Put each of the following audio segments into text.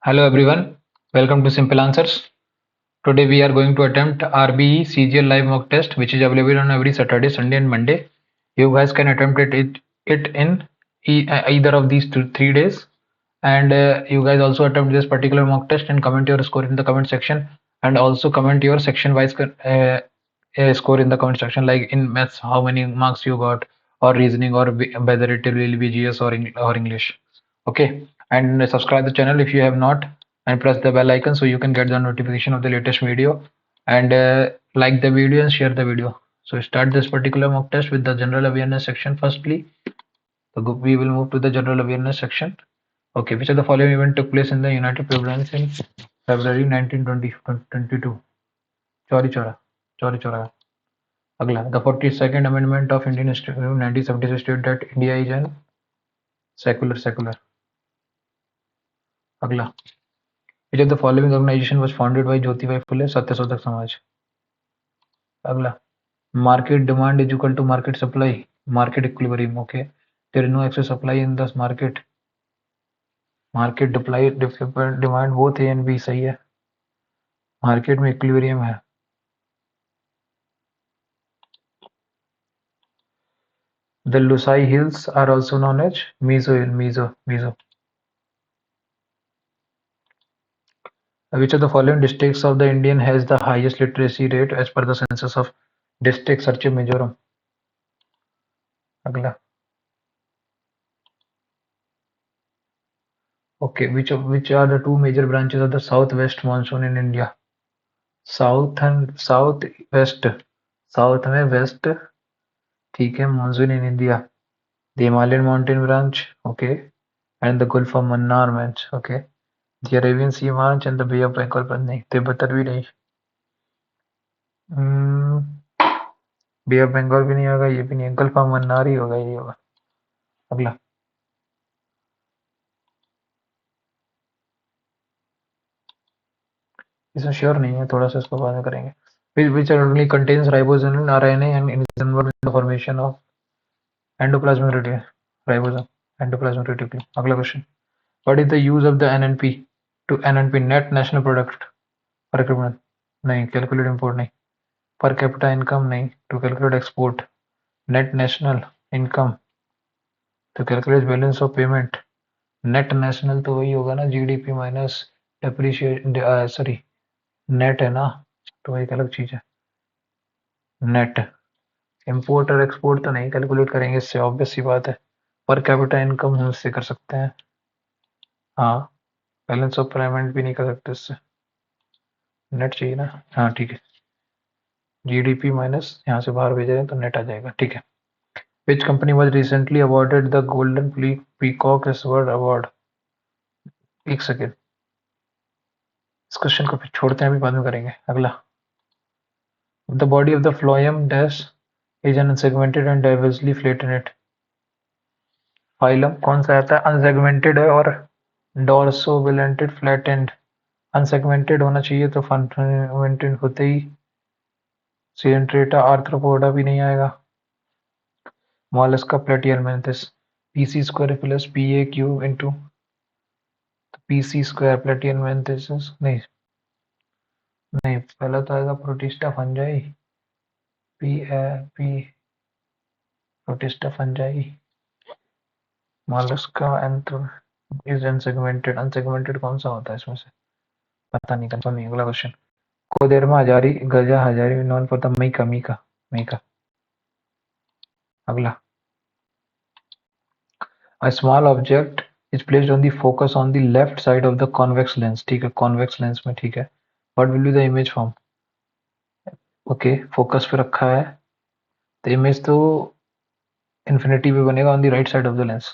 Hello everyone, welcome to Simple Answers. Today we are going to attempt RBE CGL live mock test which is available on every Saturday, Sunday and Monday. You guys can attempt it in either of these 3 days, and you guys also attempt this particular mock test and comment your score in the comment section, and also comment your section wise score in the comment section, like in maths how many marks you got, or reasoning, or whether it will be GS or English. Okay, and subscribe the channel if you have not, and press the bell icon so you can get the notification of the latest video, and like the video and share the video. So start this particular mock test with the general awareness section firstly. So we will move to the general awareness section. Okay, which of the following event took place in the United Province in February 1922? Chori Chora. Chori Chora. अगला, the 42nd amendment of Indian History 1976 stated that India is an secular. अगला, which of the following organization was founded by Jyotibai Phule? Satyashodhak Samaj. अगला, market demand is equal to market supply. Market equilibrium. Okay, there is no excess supply in this market. Market demand both A and B सही है. Market में equilibrium है. The Lusai Hills are also known as Mizo. Which of the following districts of the Indian has the highest literacy rate as per the census of district search Mizoram? अगला. Okay, which are the two major branches of the southwest monsoon in India? South and southwest. South में west, ठीक है, monsoon in India. The Himalayan mountain branch, okay, and the Gulf of Mannar branch, okay. The Arabian Sea branch and the Bay of Bengal branch नहीं, तिब्बत भी नहीं. बे of Bengal भी नहीं होगा, ये भी नहीं, गल्फ ऑफ मन्नार ही होगा, ये होगा. अगला. इसमें श्योर नहीं है, थोड़ा सा इसको बाद में करेंगे. which only contains ribosome, RNA and is involved in the formation of endoplasmic ribosome, endoplasmic reticulum. अगला question. What is the use of the NNP to NNP net national product per capita? नहीं. Calculate import नहीं. Per capita income नहीं. To calculate export. Net national income to calculate balance of payment. Net national तो वही होगा ना, GDP minus depreciate, sorry net है ना, तो एक अलग चीज है नेट. इंपोर्ट और एक्सपोर्ट तो नहीं कैलकुलेट करेंगे इससे, ऑब्वियस सी बात है. पर कैपिटा इनकम हम इससे कर सकते हैं. हाँ, बैलेंस ऑफ पेमेंट भी नहीं कर सकते इससे, नेट चाहिए ना. हाँ ठीक है, जीडीपी माइनस यहाँ से बाहर भेजा जाए तो नेट आ जाएगा. ठीक है. Which company was recently awarded the Golden Peacock Award award? एक सेकेंड, इस क्वेश्चन को फिर छोड़ते हैं, अभी बाद में करेंगे. अगला. The body of the phloem dash is an unsegmented and diversely flattened. Phylum कौन सा आता है? अनसेगमेंटेड है और डॉर्सोवेलेंटेड फ्लैटेंड. अनसेगमेंटेड होना चाहिए तो फंडामेंटेड होते ही सिडेंट्रेटा आर्थ्रोपोडा भी नहीं आएगा. मॉलस्का प्लेटियलमेंथिस. पीसी स्क्वायर प्लस पीए क्यूब इंटू पीसी स्क्वायर प्लेटियलमेंथिस. नहीं, पहला तो आएगा protista fungi. P protista fungi. Mollusca anthro is unsegmented. Unsegmented कौन सा होता है इसमें से? पता नहीं, कंफर्म नहीं. अगला क्वेश्चन. कोदेरमा हजारी गजा Hazari known for the mica. अगला. A small object is placed on the focus on the left side of the convex lens. ठीक है, convex lens में. ठीक है. What will be the image form? Okay, focus पे रखा है तो image तो infinity पे बनेगा on the right side of the lens.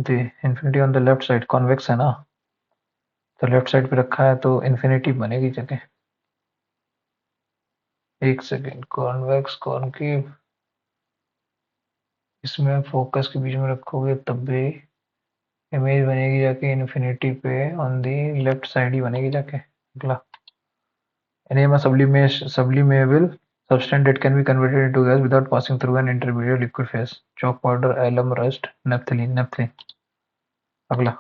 the infinity on the left side, convex है ना, तो लेफ्ट साइड पे रखा है तो infinity बनेगी जगह. एक सेकेंड, कॉन्वेक्स कॉनकेव, इसमें फोकस के बीच में रखोगे तब भी इमेज बनेगी जाके इन्फिनिटी पे, ऑन दी लेफ्ट साइड ही बनेगी जाके. अगला. Name a sublimable substance that can be converted into gas without passing through an intermediate liquid phase. Chalk powder, alum, rust, naphthalene. अगला.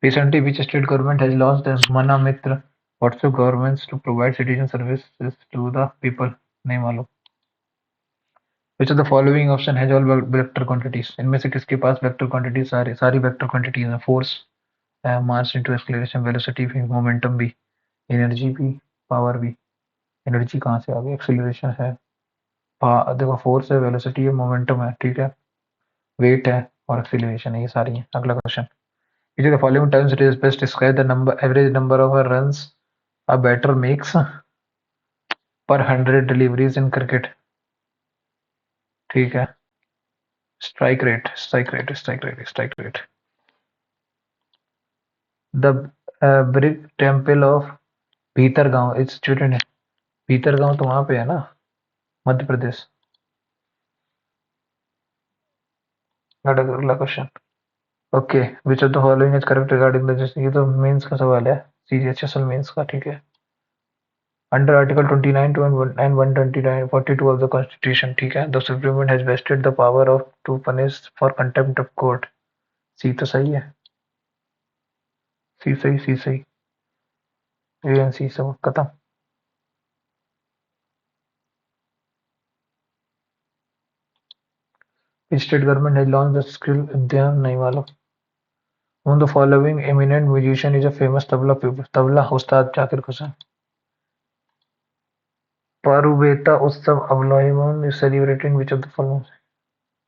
Recently, which state government has launched the Mana Mitra WhatsApp governments to provide citizen services to the people? नहीं मालूम. Which of the following option has all vector quantities? इनमें से किसके पास vector quantities सारी vector quantities हैं? Force है, mass into acceleration, velocity भी, momentum भी, energy भी, power भी. Energy कहाँ से आ गई? Acceleration है, देखो force है, velocity है, momentum है, ठीक है, weight है और acceleration है, ये सारी हैं. अगला question. Which of the following terms it is best describe the average number of runs a batter makes per 100 deliveries in cricket? ठीक है. Strike rate. The brick temple of Bhitargaon is situated है. भीतरगांव तो वहां पे है ना, मध्य प्रदेश. अगला क्वेश्चन. Okay, which of the following is correct regarding the, ये तो मेंस का सवाल है, सीजीएचएसएल मेंस का, ठीक है. Under article 29 and 129 42 of the constitution, ठीक है, the supreme court has vested the power of to punish for contempt of court. सी तो सही है, सी सही. ए एंड सी सब खत्म. State government has launched the skill उद्यान, नहीं मालूम. Whom the following eminent musician is a famous tabla उस्ताद जाकिर हुसैन. पारुवेता उत्सव अवलोकन is celebrated in which of the following?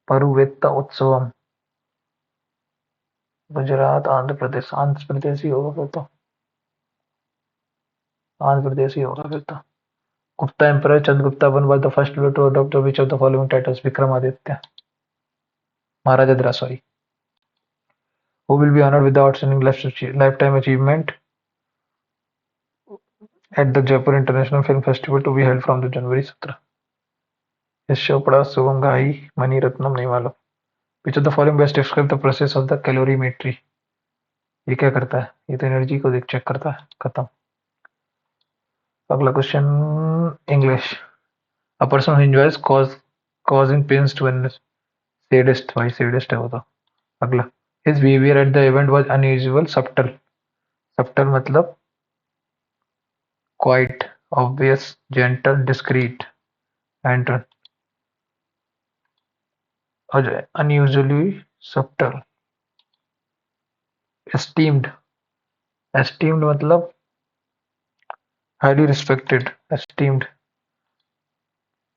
पारुवेता उत्सवम. Gujarat, Andhra Pradesh ही होगा फिर तो. आंध्र प्रदेश ही होगा फिर तो. Gupta emperor Chandragupta one was the first ruler to adopt which of the following titles? Vikramaditya. Maharaja द्रासवाई. Who will be honored with the outstanding lifetime achievement at the Jaipur International Film Festival to be held from the January 17? Yash Chopra, Shubham घाई, मणि रत्नम, नहीं मालूम. Which of the following best describe the process of the calorimetry? ये क्या करता है? ये तो energy को चेक करता है. खत्म. अगला question. English. A person who enjoys causing pains to others. Sadist, भाई sadist है वो तो. अगला. His behavior at the event was unusual, subtle. Subtle मतलब quiet, obvious, gentle, discreet, and unusually subtle. Esteemed. Esteemed मतलब highly respected. Esteemed.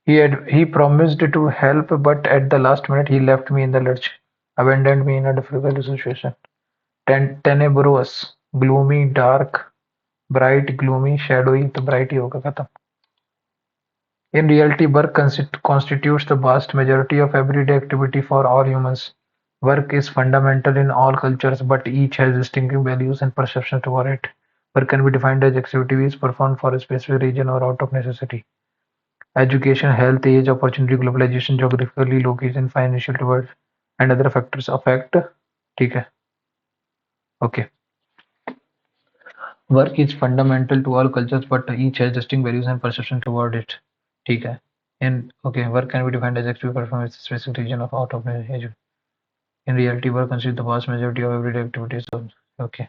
He promised to help, but at the last minute he left me in the lurch, abandoned me in a difficult situation. Tenebrous, gloomy, dark, bright, gloomy, shadowy. तो bright ही होगा. खत्म. In reality, work constitutes the vast majority of everyday activity for all humans. Work is fundamental in all cultures, but each has distinctive values and perceptions toward it. Work can be defined as activities performed for a specific region or out of necessity. Education, health, age, opportunity, globalization, geographically location, financial reward, and other factors affect. ठीक है. Okay. Work is fundamental to all cultures, but each has distinct values and perception toward it. ठीक है. And okay, work can be defined as activity performed in a specific region of out of necessity. In reality, work constitutes the vast majority of everyday activities. Okay.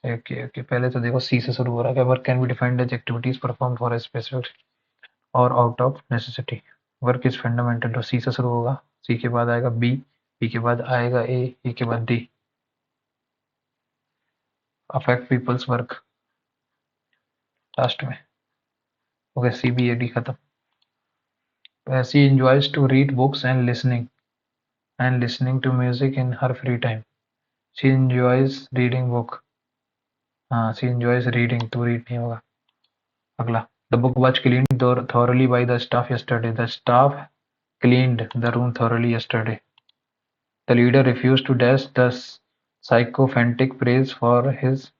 Okay. पहले तो देखो सी से शुरू हो रहा है. Work can be defined as activities performed for a specific or out of necessity. Work is fundamental. तो सी से शुरू होगा. सी के बाद आएगा बी, बी के बाद आएगा ए, ए के बाद D. Affect people's work last में. Okay, C B A D खत्म. She enjoys to read books and listening to music in her free time. She enjoys reading book. हाँ, she enjoys reading. to read नहीं होगा. अगला. The book was cleaned thoroughly by the staff yesterday. The staff cleaned the room thoroughly yesterday. The leader refused to dash the sycophantic praise from his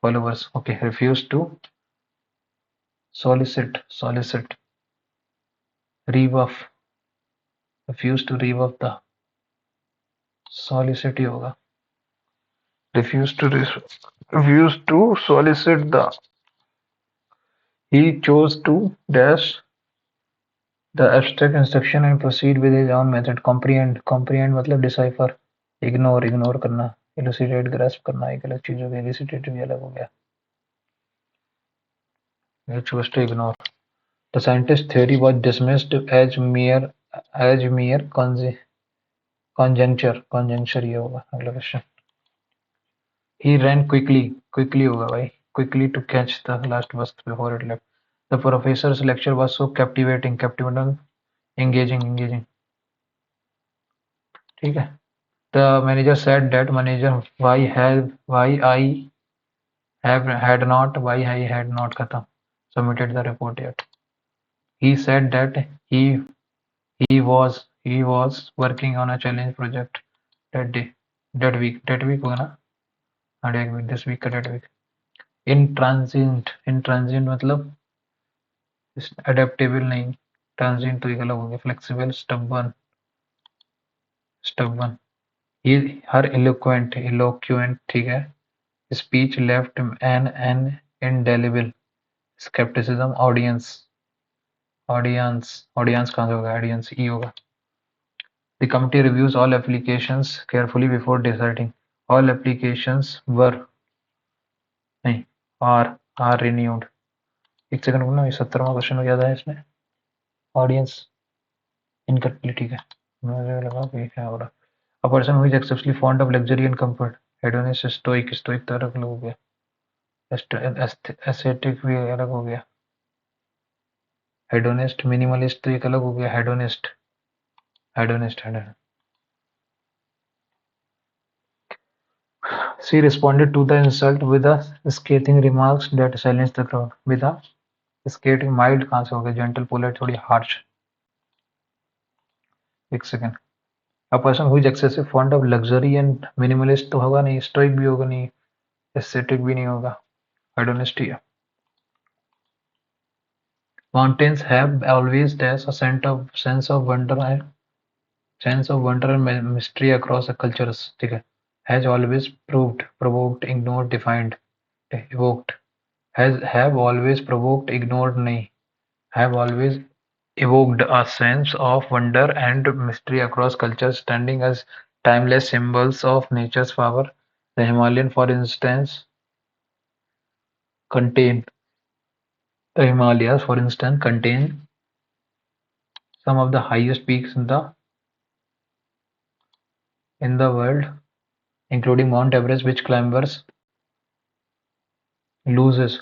followers. Okay, refused to solicit, rebuff. Refused to rebuff the solicit ही होगा. Refused to solicit the. He chose to dash the abstract instruction and proceed with his own method. Comprehend मतलब decipher. Ignore करना, इलुसिडेट grasp करना एक अलग चीज हो गई, इलुसिडेट भी अलग हो गया। You choose to ignore. The scientist theory was dismissed as mere conjecture ये होगा अगला क्वेश्चन। He ran quickly होगा भाई, quickly to catch the last bus before it left. The professor's lecture was so captivating, engaging, ठीक है। The manager said that manager why I had not खत्म submitted the report yet. He said that he was working on a challenge project that day, that week होगा ना, हाँ this week का that week। in transient मतलब adaptable नहीं, transient तो एक अलग हो गया, फ्लेक्सिबल, स्टबन। ये हर इलोक्वेंट ठीक है, speech left N indelible scepticism audience कहाँ से होगा, ऑडियंस ई होगा। The committee reviews all applications carefully before deciding. All applications were नहीं are renewed। एक सेकंड बोलना, ये 17वां क्वेश्चन क्या था इसमें, ऑडियंस इनकम्प्लीट, ठीक है। मुझे लगा कि क्या हो रहा। A person who is excessively fond of luxury and comfort, hedonist, stoic तो अलग हो गया, ascetic भी अलग हो गया, hedonist, minimalist तो एक अलग हो गया, hedonist। She responded to the insult with a scathing remarks that silenced the crowd. With a scathing mild कहाँ से हो गया, gentle, polite, थोड़ी harsh। एक second. A person who is excessive fond of luxury and minimalist तो होगा नहीं, stoic भी होगा नहीं, ascetic भी नहीं होगा, hedonist ही है। Mountains have always dash a sense of wonder and mystery across the cultures, ठीक है। Has always provoked, ignored, defined, evoked। have always provoked, ignored नहीं, have always evoked a sense of wonder and mystery across cultures, standing as timeless symbols of nature's power. The Himalayan, for instance, contain the Himalayas, for instance, contain some of the highest peaks in the world, including Mount Everest, which climbers lose,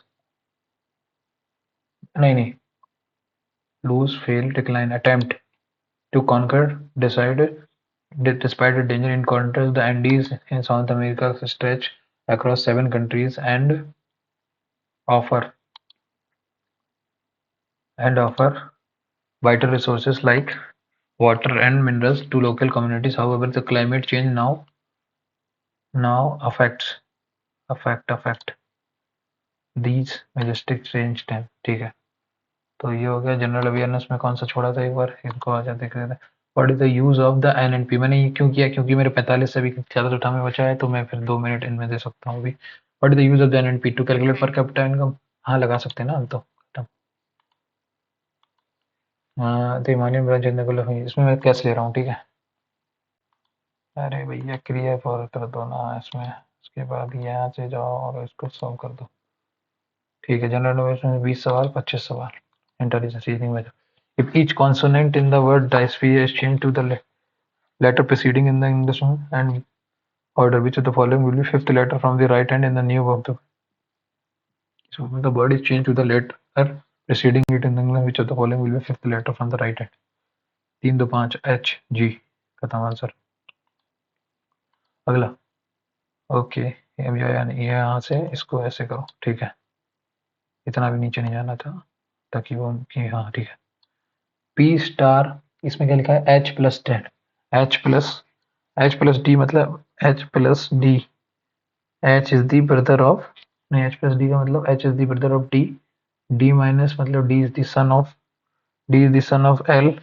fail, decline, attempt to conquer, despite the danger. In contrast, the Andes in South America stretch across 7 countries and offer vital resources like water and minerals to local communities. However, the climate change now affect these majestic range time, ठीक है। तो ये हो गया general awareness में, कौन सा छोड़ा था एक बार, इनको आ जाते देख लेते हैं। What is the use of the NNP, मैंने ये क्यों किया, क्योंकि मेरे 45 से भी ज़्यादा तो टाइम बचा है, तो मैं फिर 2 मिनट इनमें दे सकता हूँ अभी। What is the use of the NNP to calculate per capita income, हाँ लगा सकते हैं ना हम तो। हाँ तो हिमालयन ब्रांच इसमें मैं कैसे ले रहा हूँ, ठीक है। अरे भैया क्रिया फॉर कर दो ना इसमें, उसके बाद यहाँ से जाओ और इसको सॉल्व कर दो, ठीक है। जनरल नॉलेज में 20 सवाल, 25 सवाल। इंटेलिजेंस रीजनिंग में if each consonant in the word diasphere is changed to the letter preceding in the English and order, which of the following will be fifth letter from the right hand in the new verb? So when the word is changed to the letter preceding it in the English, which of the following will be fifth letter from the right hand? 3 2 5 H G खत्म answer. अगला okay, यहाँ से इसको ऐसे करो, ठीक है। इतना भी नीचे नहीं जाना था ताकि वो हाँ ठीक है। पी स्टार, इसमें क्या लिखा है, एच प्लस डी, मतलब H plus D, H is the brother of, नहीं एच प्लस डी का मतलब H is the brother of D, D minus मतलब D is the son of L,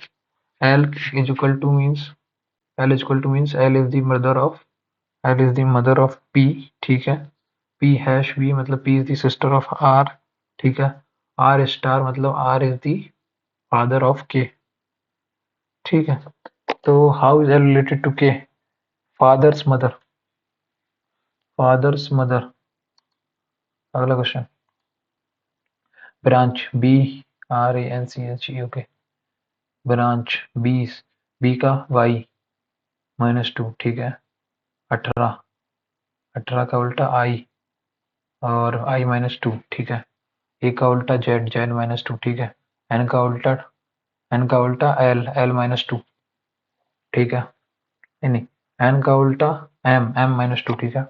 L is equal to means L is the mother of P, ठीक है। P hash B मतलब P is the sister of R, ठीक है। R star मतलब R is the father of के, ठीक है। तो how is L related to K, father's mother, father's mother. अगला question, branch, BRANCH, okay, branch B का y -2, ठीक है। 18, 18 का उल्टा i और i -2, ठीक है। ए का उल्टा z, z -2, ठीक है। n का उल्टा l, l -2, ठीक है। नहीं, n का उल्टा m -2, ठीक है।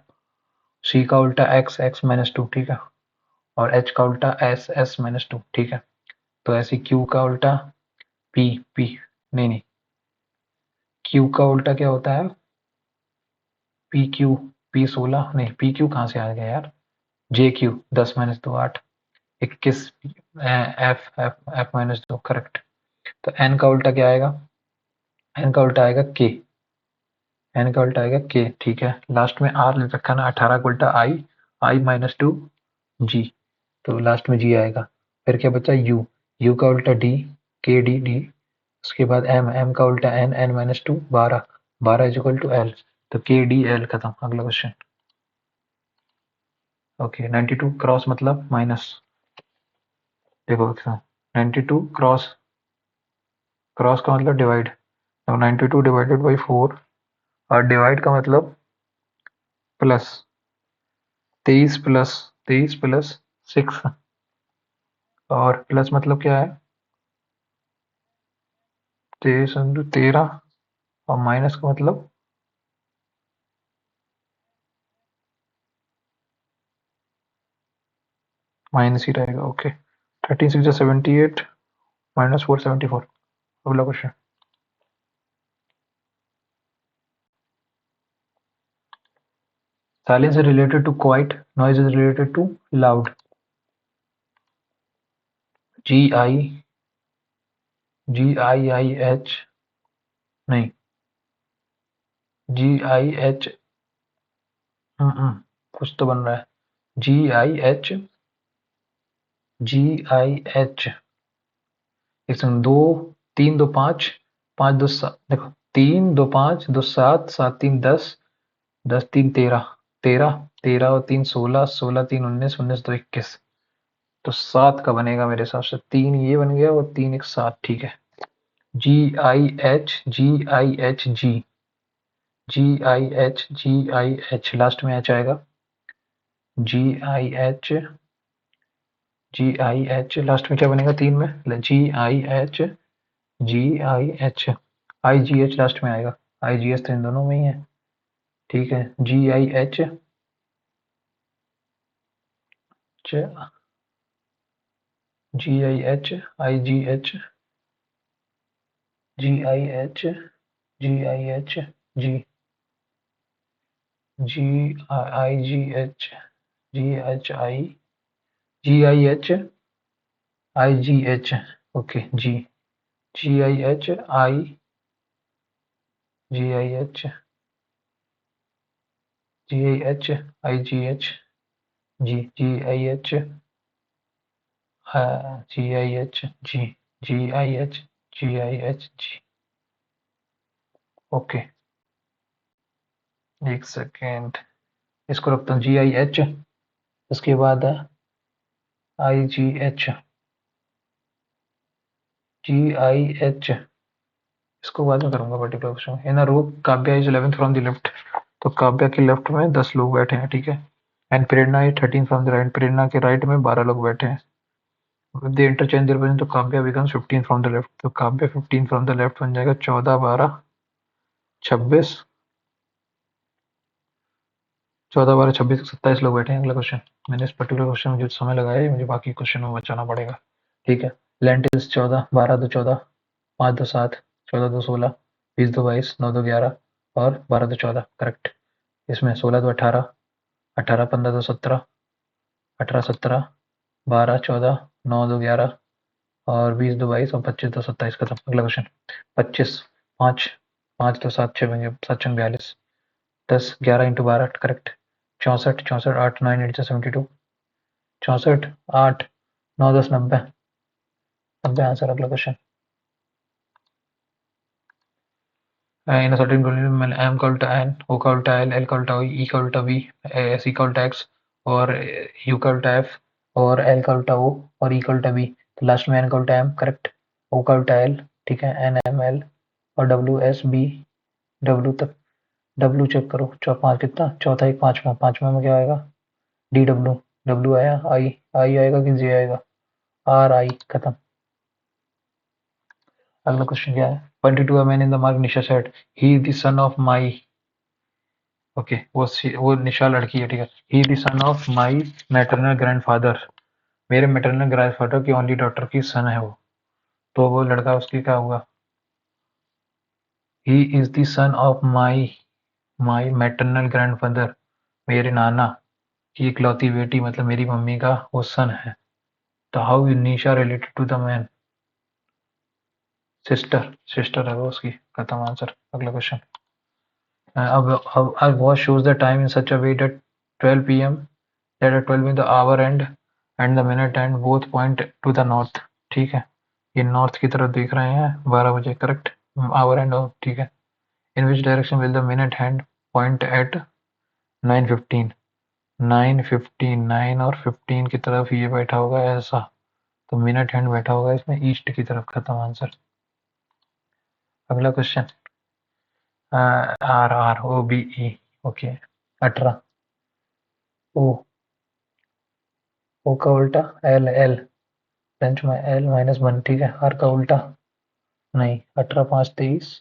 c का उल्टा x, x -2, ठीक है। और h का उल्टा s, s -2, ठीक है। तो ऐसे q का उल्टा p, p, नहीं, q का उल्टा क्या होता है? PQ, P16, नहीं, PQ कहाँ से आ गया यार? JQ, 10 -2, 8, 21, F, F, F -2, correct. तो n का उल्टा क्या आएगा? n का उल्टा आएगा k, n का उल्टा आएगा k, ठीक है। लास्ट में r ले रखा ना, 18 का उल्टा i, i -2 g, तो लास्ट में g आएगा। फिर क्या बचा? u, u का उल्टा d, k d d, उसके बाद m, m का उल्टा n, n -2, 12, 12 is equal to l, तो k d l खत्म। अगला क्वेश्चन, ओके। 92 क्रॉस मतलब माइनस, देखो 92 क्रॉस, क्रॉस का मतलब डिवाइड, तो 92 डिवाइडेड बाई 4, और डिवाइड का मतलब प्लस, 23 प्लस 6, और प्लस मतलब क्या है? 13, और माइनस का मतलब माइनस ही रहेगा, ओके। 13 6 78, -4 74। अगला question, silence is related to quiet, noise is related to loud, GI, GIIH, नहीं, GIH, कुछ तो बन रहा है, GIH, GIH, इसमें 2 3 2 5, 5 2 7, देखो 3 2 5 2 7, 7 3 10, 10 3 13, 13, 13 और 3 16, 16 3 19, 19 2 21, तो 7 का बनेगा मेरे हिसाब से। 3 ये बन गया और 3 1 7, ठीक है। GIH, GIH, GIH, GIH, last में H आएगा। GIH, GIH, लास्ट में क्या बनेगा 3 में? GIH, GIH, IGH लास्ट में आएगा। IGH तो इन दोनों में ही है, ठीक है। GIH, GIH, IGH, GIH, GIH, G, GIGH, GHI, GIH, IGH, okay, G, GIH, I, GIH, GIH, IGH, G, GIH, GIH, G, GIH, GIH, G, okay. एक सेकेंड, इसको रखता हूँ GIH, उसके बाद IGH, GIH, इसको बाद में करूंगा particular question. In a row Kavya is 11th from the left, तो काव्या के लेफ्ट में 10 लोग बैठे हैं, ठीक है। And Prerna is 13 from the right, Prerna के राइट में 12 लोग बैठे हैं। If they interchange their position, तो Kavya becomes 15 from the left, तो काव्या 15 from the left बन जाएगा। 14 12 26, 14 12 26 27 लोग बैठे हैं। अगला क्वेश्चन, मैंने इस पर्टिकुलर क्वेश्चन में जो समय लगाया है मुझे बाकी क्वेश्चन में बचाना पड़ेगा, ठीक है। लेंटिल्स 14, 12 2 14, 5 2 7, 14 2 16, 20 2 22, 9 2 11, और 12 2 14, करेक्ट। इसमें 16 2 18, 18 15 2 17, 18 17, 12 14, 9 2 11, और 20 2 22, और 25 2 27, खत्म। अगला क्वेश्चन, 25 5, 5 2 7 6 बन गया, 7 6 42, 10 11 इंटू 12, करेक्ट। 64 64 8 9 8 72, 64 8 9 10 90, 90 आंसर। अगला question, in a certain polynomial when m equal to n, o equal to l, l equal to e equal to v, s equal to x और u equal to f और l equal to o और e equal to v, तो last में n equal to m correct, o equal to l ठीक है, n m l और w s b w तक, w check करो, पाँच कितना, चौथा एक पांचवा, पांचवा में क्या आएगा, डी डब्ल्यू, डब्ल्यू आया, आई आई आएगा कि जे आएगा, आर आई, खत्म। अगला क्वेश्चन क्या है, 22 a man in the mark Nisha said he is the son of my, okay वो निशा लड़की है ठीक है, he the son of my maternal grandfather, मेरे मैटरनल ग्रैंडफादर की ओनली डॉटर की सन है वो, तो वो लड़का उसकी क्या होगा, he is the son of my my maternal grandfather, मेरे नाना की इकलौती बेटी मतलब मेरी मम्मी का वो सन है, तो how is Nisha related to the man, sister, sister है वो उसकी, खत्म आंसर। अगला क्वेश्चन, अब our watch shows the time in such a way that 12 p.m. that at 12 in the hour and the minute and both point to the north, ठीक है, ये north की तरफ देख रहे हैं 12 बजे करेक्ट, आवर एंड ठीक है, in which direction will the minute hand point at 9:15, 9:15, 9 और 15 की तरफ ये बैठा होगा ऐसा, तो मिनट हैंड बैठा होगा इसमें ईस्ट की तरफ, खत्म आंसर। अगला question, R R O B E, okay 18, O O का उल्टा एल एल, बेंच में एल -1 ठीक है, आर का उल्टा नहीं, 18 5 23,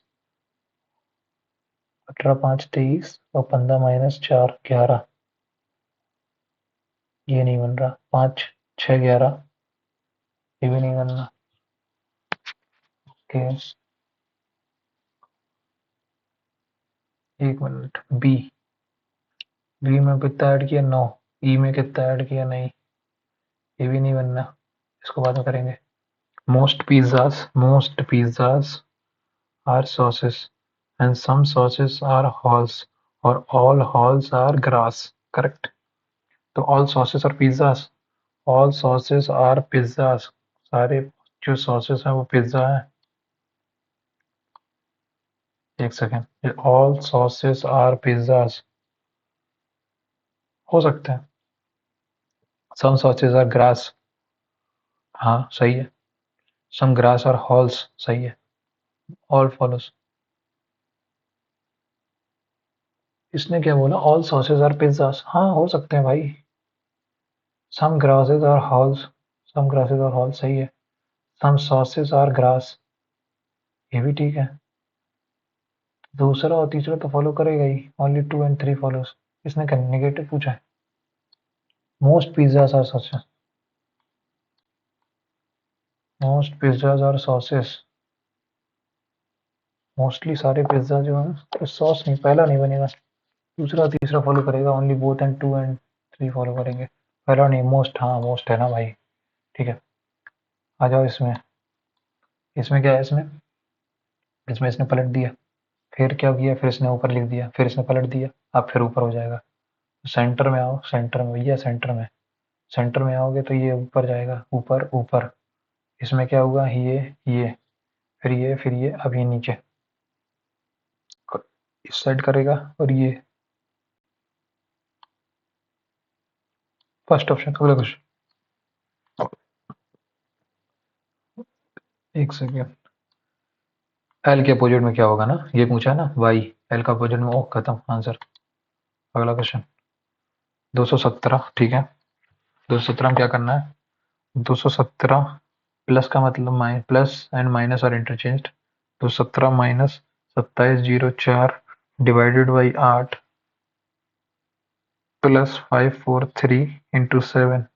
18 5 23 और 15 - 4 11, ये नहीं बन रहा, 5 6 11, ये भी नहीं बन रहा, ओके एक मिनट, बी, बी में कितना ऐड किया 9, ई में कितना ऐड किया नहीं, ये भी नहीं बनना, इसको बाद में करेंगे। Most pizzas are sauces and some sauces are halls और all halls are grass, correct, तो ऑल सॉसेस और pizzas, all sauces are pizzas, सारे जो सॉसेस हैं वो पिज्जा है, एक second, all sauces are pizzas हो सकते हैं, सम सॉसेस आर ग्रास, हाँ सही है, सम ग्रास आर हॉल्स सही है, ऑल फॉलोस, इसने क्या बोला, ऑल सॉसेस आर पिज्जाज, हाँ हो सकते हैं भाई, some grasses are halls, some grasses are halls सही है, सम सॉसेस आर ग्रास, ये भी ठीक है, दूसरा और तीसरा तो फॉलो करेगा ही, ओनली 2 and 3 फॉलोस, इसने क्या नेगेटिव पूछा है, most pizzas are sauces, most pizzas are sauces, mostly सारे पिज्जा जो है तो सॉस नहीं, पहला नहीं बनेगा, दूसरा तीसरा फॉलो करेगा, only both and 2 and 3 follow करेंगे, पहला नहीं, मोस्ट, हाँ मोस्ट है ना भाई, ठीक है, आ जाओ इसमें, इसमें क्या है, इसमें इसमें इसने पलट दिया, फिर क्या किया, फिर इसने ऊपर लिख दिया, फिर इसने पलट दिया, अब फिर ऊपर हो जाएगा, सेंटर में आओ, सेंटर में भैया, सेंटर में आओगे तो ये ऊपर जाएगा, ऊपर ऊपर, इसमें क्या होगा, ये फिर ये अब ये नीचे, इस साइड करेगा, और ये फर्स्ट ऑप्शन। अगला क्वेश्चन, एक सेकेंड, एल के अपोजिट में क्या होगा ना, ये पूछा है ना, वाई, एल का अपोजिट में ओ, खत्म आंसर। अगला क्वेश्चन, 217 ठीक है, 217 में क्या करना है, 217 प्लस का मतलब प्लस एंड माइनस और interchange, 217 minus 2704 divided by 8 plus 543 into 7,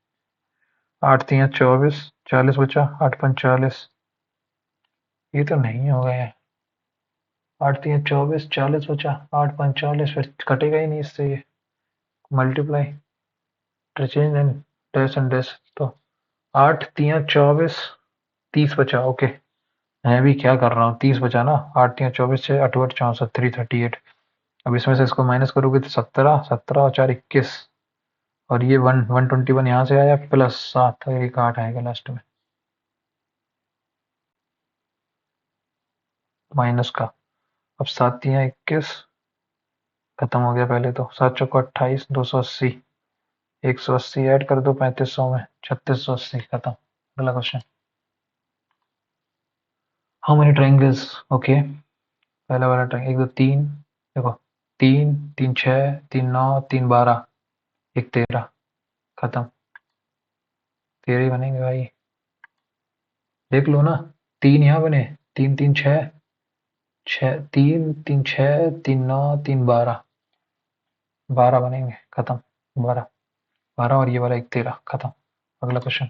8 3 24, 40 बचा, 8 5 40, ये तो नहीं होगा यार, 8 3 24, 40 बचा, 8 5 40, फिर कटेगा ही नहीं इससे, ये मल्टीप्लाई इंटरचेंज एंड डैश, तो 8 3 24, 30 बचा, ओके, मैं भी क्या कर रहा हूँ, 30 बचा ना, 8 3 24 6 8 8 64 338, अब इसमें से इसको माइनस करोगे तो 17, 17 और 4 21, और ये 121 यहाँ से आया, प्लस 7 एक 8 आएगा लास्ट में, माइनस का, अब 7×3 = 21, खत्म हो गया। पहले तो 7×4 = 28, 280, 180 ऐड कर दो 3500 में, 3680, खत्म। अगला question. How many triangles, okay, पहला वाला ट्रायंगल 1 2 3, देखो 3 3 6 3 9 3 12 1 13, खत्म। 13 ही बनेंगे भाई, देख लो ना। 3 यहाँ बने, 3 3 6 6 3 3 6 3 9 3 12, 12 बनेंगे, खत्म। 12 12 और ये वाला 1 13, खत्म। अगला क्वेश्चन।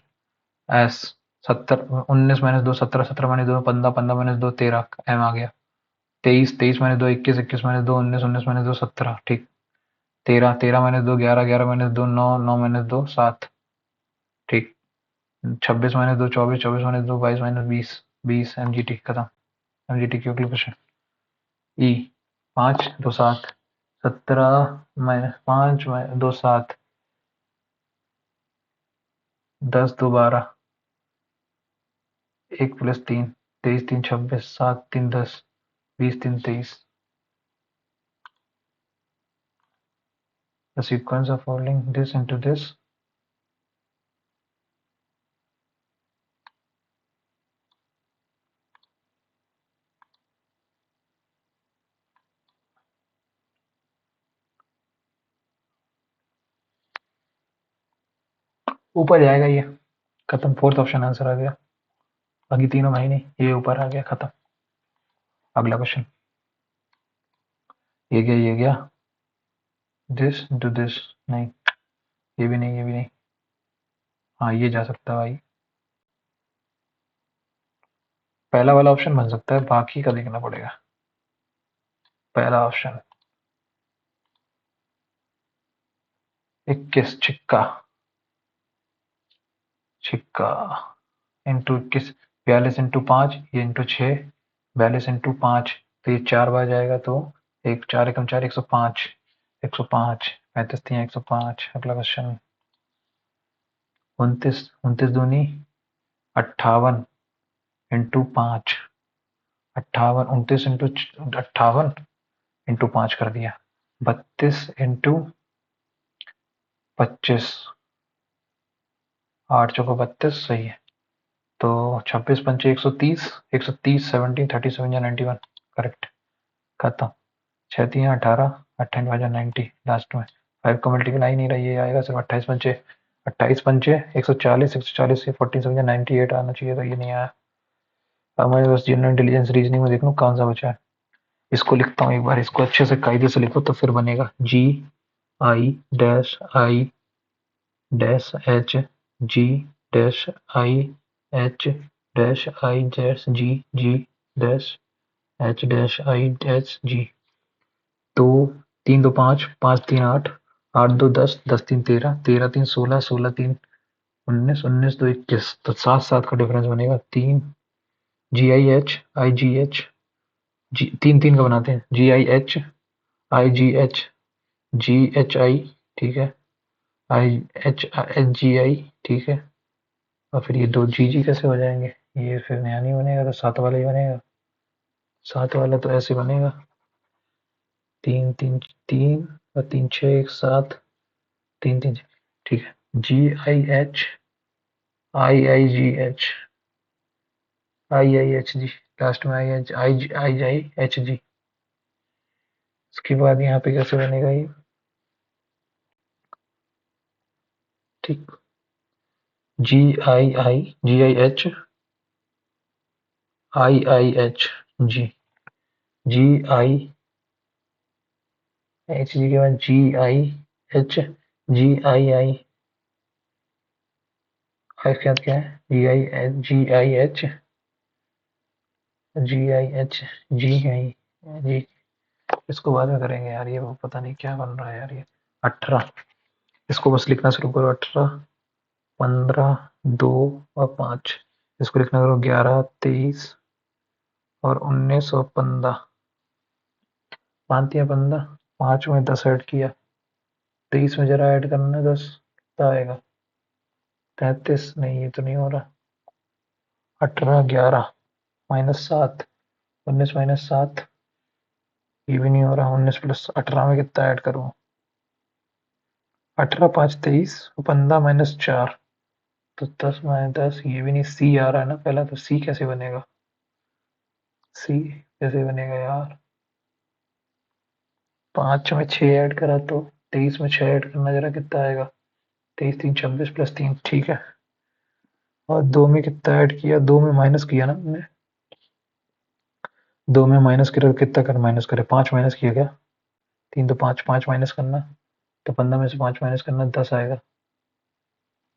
एस 70 19 - 2 17, 17 - 2 15, 15 - 2 13, एम आ गया। 23 23 - 2 21, 21 - 2 19, 19 - 2 17, ठीक। 13 13 - 2 11, 11 - 2 9, 9 - 2 7, ठीक। 26 - 2 24, 24 - 2 22 - 20, 20, एमजीटी, खत्म। एमजीटी की अगली question. E 5 2 7, 17 - 5 - 2 7, 10 2 12, 1 + 3, 23 3 26, 7 3 10, 20 3 23। The sequence of folding this into this, ऊपर जाएगा ये, खत्म। फोर्थ ऑप्शन आंसर आ गया, बाकी तीनों में ही नहीं, ये ऊपर आ गया, खत्म। अगला क्वेश्चन। ये गया, दिस इंटू दिस, नहीं, ये भी नहीं, ये भी नहीं। हाँ, ये जा सकता है भाई, पहला वाला ऑप्शन बन सकता है, बाकी का देखना पड़ेगा। पहला ऑप्शन 21, छिक्का, छिक्का इंटू 21, 42 इंटू 5, ये इंटू 6, 42 इंटू 5, तो ये 4 बार जाएगा, तो 1 4 एकम 4, 105, 105, 35 3 105। अगला क्वेश्चन। 29 29 दूनी 58 इंटू 5, 58, 29 इंटू 58 इंटू 5 कर दिया, 32 इंटू 25, 8 चौको 32, सही है। तो 26 पंचे 130, 130 17 37 या 91, करेक्ट, खत्म। 6 3 18, 98 या 90, लास्ट में 5 का मल्टीपल आ ही नहीं रहा, ये आएगा सिर्फ 28 पंचे 140, 140 से 47 या 98 आना चाहिए, तो ये नहीं आया। हमारे पास जनरल इंटेलिजेंस रीजनिंग में देख लो कौन सा बचा है। इसको लिखता हूँ एक बार, इसको अच्छे से कायदे से लिखो तो फिर बनेगा। GI -H-I-I-H-I-G-I-H-H-I-G, तो 3 2 5, 5 3 8, 8 2 10, 10 3 13, 13 3 16, 16 3 19, 19 2 21, तो 7 7 का डिफरेंस बनेगा। 3 GI-H-I-G-H, तीन तीन का बनाते हैं, GI-H-I-G-H, GHI, ठीक है, IHGI, ठीक है, और फिर ये दो GG कैसे हो जाएंगे, ये फिर नया नहीं बनेगा, तो 7 वाला ही बनेगा। 7 वाला तो ऐसे बनेगा, 3 3 3 और 3 6 1 7, 3 3, ठीक है। GI-H-I-I-G-H, IIHG, लास्ट में IIHG। उसके बाद यहाँ पे कैसे बनेगा ये, ठीक, GIIHIHG, GIHG के बाद GIHGII, इसके बाद क्या है, GIHGI, इसको बाद में करेंगे यार, ये वो पता नहीं क्या बन रहा है यार ये। 18, इसको बस लिखना शुरू करो, 18 15 2 और 5, इसको लिखना करो 11 23 और 19 और 15, 5 या 15, 5 में 10 ऐड किया, 23 में जरा ऐड करना 10, कितना आएगा, 33, नहीं ये तो नहीं हो रहा। 18 11 -7, 19 -7, ये भी नहीं हो रहा। 19 प्लस 18 में कितना ऐड करूँ? 18 5 23, 15 माइनस 4 तो 10 माइनस 10। ये भी नहीं। सी आ रहा है ना पहला, तो सी कैसे बनेगा? सी कैसे बनेगा यार? 5 में 6 ऐड करा तो 23 में 6 ऐड करना, जरा कितना आएगा? 23 3 26 प्लस 3, ठीक है। और 2 में कितना ऐड किया? 2 में माइनस किया ना हमने। 2 में माइनस किया, कितना कर माइनस करे? 5 माइनस किया क्या? 3 तो 5, 5 माइनस करना, तो 15 में से 5 माइनस करना, 10 आएगा।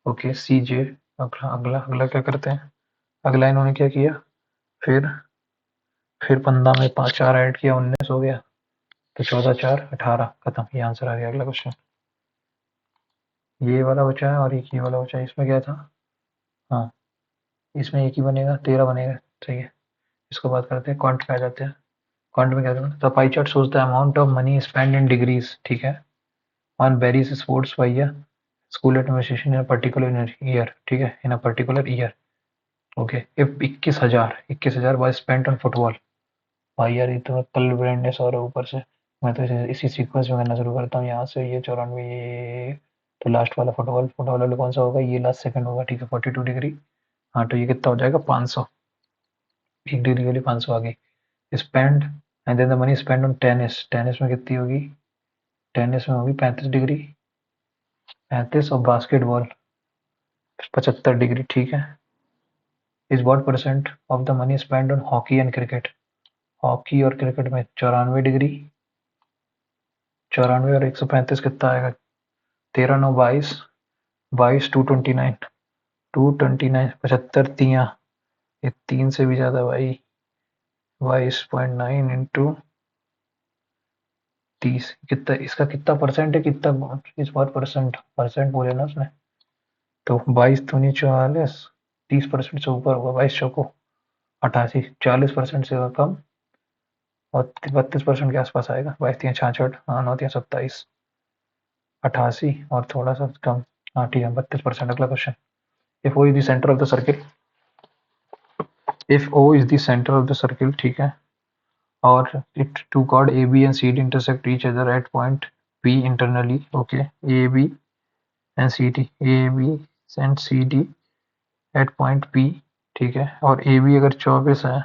ओके सी जे। अगला अगला अगला क्या करते हैं? अगला इन्होंने क्या किया? फिर 15 में 5 4 ऐड किया, 19 हो गया। तो 14 4 18, खत्म। ये आंसर आ गया। अगला क्वेश्चन। ये वाला बचा है और एक ये वाला बचा है। इसमें क्या था? हाँ, इसमें एक ही बनेगा, 13 बनेगा। सही है। इसको बात करते हैं, क्वांट पे आ जाते हैं। क्वांट में क्या था? The pie chart shows the amount of money spent in degrees, ठीक है, on various sports by a school administration in a particular year, ठीक है, in a particular year. Okay, if 21,000 was spent on football. भाई यार, ये तो कल ब्रांडनेस हो रहा है ऊपर से। मैं तो इसी सीक्वेंस में करना शुरू करता हूँ, यहाँ से ये 94, ये तो लास्ट वाला फुटबॉल। फुटबॉल वाला कौन सा होगा? ये लास्ट सेकंड होगा, ठीक है। 42 डिग्री। हाँ, तो ये कितना हो जाएगा? 500। 1 डिग्री के लिए 500 आ गई। Spend and then the money spend on tennis. Tennis में कितनी होगी? टेनिस में होगी 35 डिग्री। 35 और बास्केटबॉल 75 डिग्री, ठीक है। Is what percent of the money spend on hockey and cricket? Hockey और क्रिकेट में 94 डिग्री। 94 और 135 कितना आएगा? 13 9 22, 22 229, 229 75 तिया, ये 3 से भी ज्यादा भाई। 22.9 इंटू 30 कितना? इसका कितना परसेंट है? कितना इस बार परसेंट परसेंट बोले ना उसने। तो 22 दूनी 44, 30% से ऊपर होगा। 22 चौको 88, 40% से कम और 32% के आसपास आएगा। 22 तिया 66, हाँ 9 तिया 27, 88 और थोड़ा सा कम। हाँ ठीक है, 32%। अगला question. If O is the centre of the circle, if O is the centre of the circle, ठीक है, और it two chord AB and CD intersect each other at point P internally. Okay, AB and CD, AB and CD at point P, ठीक है। और AB अगर 24 है,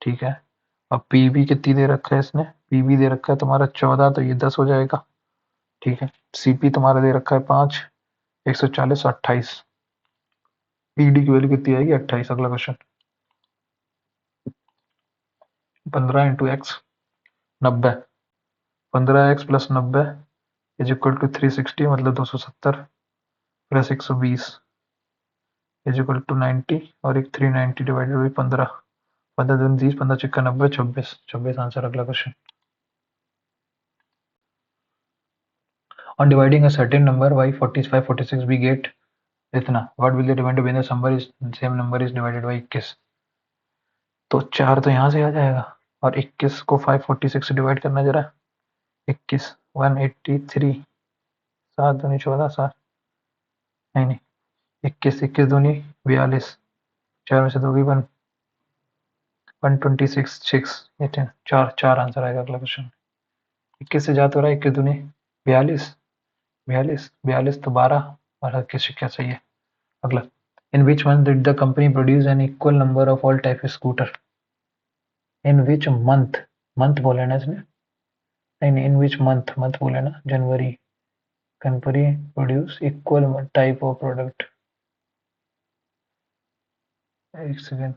ठीक है, और PB कितनी दे रखा है इसने? PB दे रखा है तुम्हारा 14, तो ये 10 हो जाएगा, ठीक है। CP तुम्हारा दे रखा है 5, 140 28। ED की वैल्यू कितनी आएगी? 28। अगला question. 15 into X 90, 15x plus 90 is equal to 360, मतलब 270 प्लस 120 इज इक्वल टू 90, और एक 390 डिवाइडेड बाई 15। 15 दूनी 30, 15 छिक्का 90, 26। 26 आंसर। अगला question. On dividing a certain number by 45 46 we get इतना। What will the remainder when the number is same number is divided by 21? तो 4 तो यहाँ से आ जाएगा, और 21 को 546 से डिवाइड करना जरा। 21 183, 7 दूनी 14, 7 नहीं नहीं, 21 21 दूनी 42, 4 में से 2 की 1, 126 6 18, 4 4 आंसर आएगा। अगला क्वेश्चन। 21 से जाता हो रहा है, 21 दूनी 42, 42 42 तो 12, और 21 क्या सही है। अगला। In which month did the company produce an equal number of all type scooter? In which month, month बोले ना इसने? नहीं नहीं, इन विच मंथ, मंथ बोले ना। जनवरी। Company produce equal type of product. एक सेकेंड।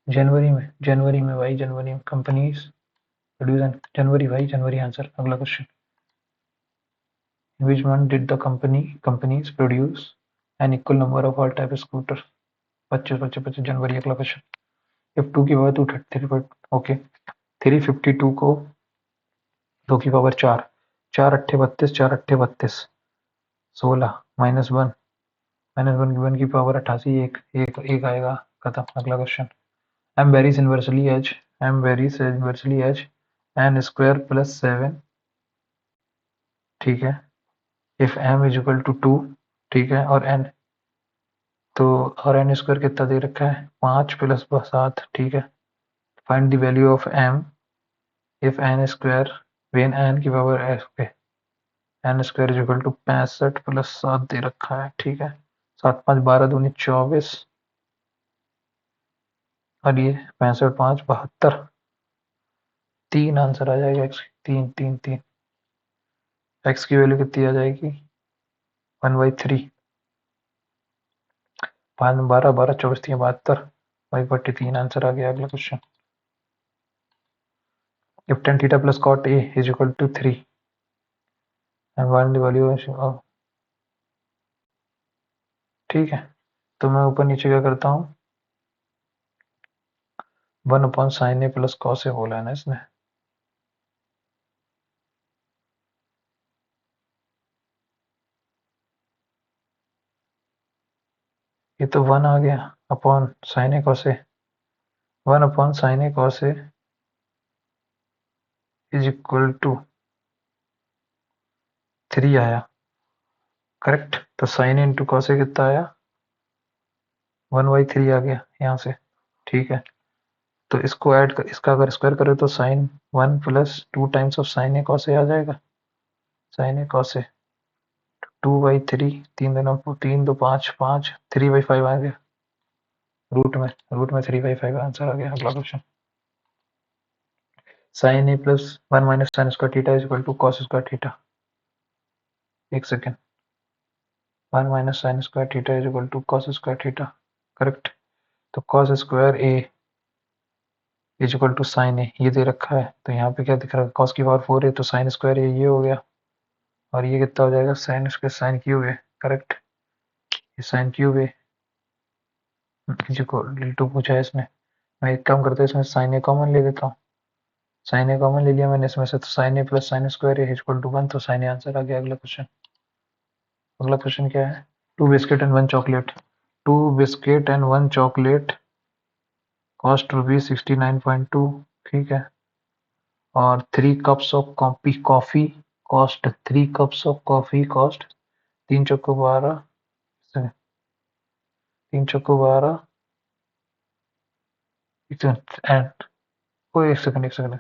जनवरी में भाई, जनवरी में कंपनी प्रोड्यूस जनवरी भाई, जनवरी आंसर। अगला question. In which month did the companies produce an equal number of all type of scooter? 25 25 25 जनवरी। अगला क्वेश्चन। if 2 की पावर 2 ओके, 352 को 2 की पावर 4, 4 अट्ठे 32, 4 अट्ठे 32, 16 -1 की पावर 88, एक एक एक आएगा, खत्म। अगला question. m varies inversely as n square plus 7, ठीक है, if m is equal to 2, ठीक है, और n तो, और एन स्क्वायर कितना दे रखा है? 5 प्लस 7, ठीक है। Find the value of M if N square when N की पावर एफ पे N square is equal to 65 plus 7 दे रखा है, ठीक है। 7 5 12 दूनी 24 और ये 65 5 72, 3 आंसर आ जाएगा एक्स, 3 3 3। एक्स की वैल्यू कितनी आ जाएगी 1/3, 5 12 12 24 3 72 1/3 आंसर आ गया। अगला question, if tan theta plus cot a is equal to 3 and one value, ठीक है। तो मैं ऊपर नीचे क्या करता हूँ, 1/sin a plus cos a बोला है ना इसने, ये तो 1 आ गया upon sin a cos a, 1/sin a cos a is equal to 3 आया, करेक्ट। तो sin a into cos a कितना आया 1/3 आ गया यहाँ से, ठीक है। तो इसको ऐड कर, इसका अगर स्क्वायर करें तो sin 1 plus 2 times of sin a cos a आ जाएगा, sin a cos a 2/3, 3 2 5 5, 3/5 आ गया, रूट में 3/5 आंसर आ गया। अगला question, sin a plus 1 minus sine square theta is equal to cos square theta, एक second, 1 minus sine square theta is equal to cos square theta, correct. तो cos square A is equal to sine A, ये दे रखा है, तो यहाँ पे क्या दिख रहा है, कॉस की पावर 4 है तो साइन स्क्वायर ए ये हो गया, और ये कितना हो जाएगा साइन स्क्वायर साइन क्यूब है, करेक्ट। ये साइन क्यूब है इज टू पूछा है इसने, मैं एक काम करता हूँ इसमें साइन ए कॉमन ले लेता हूँ, साइन ए कॉमन ले लिया मैंने इसमें से, तो sine A plus sine square A equal to 1, तो साइन ए आंसर आ गया। अगला क्वेश्चन, अगला क्वेश्चन क्या है, 2 biscuit and 1 chocolate, 2 biscuit and 1 chocolate cost rupees 69.2, ठीक है। और 3 cups of coffee cost, 3 cups of coffee cost 3 चौको 12, 3 चौको 12 एंड, ओ एक second,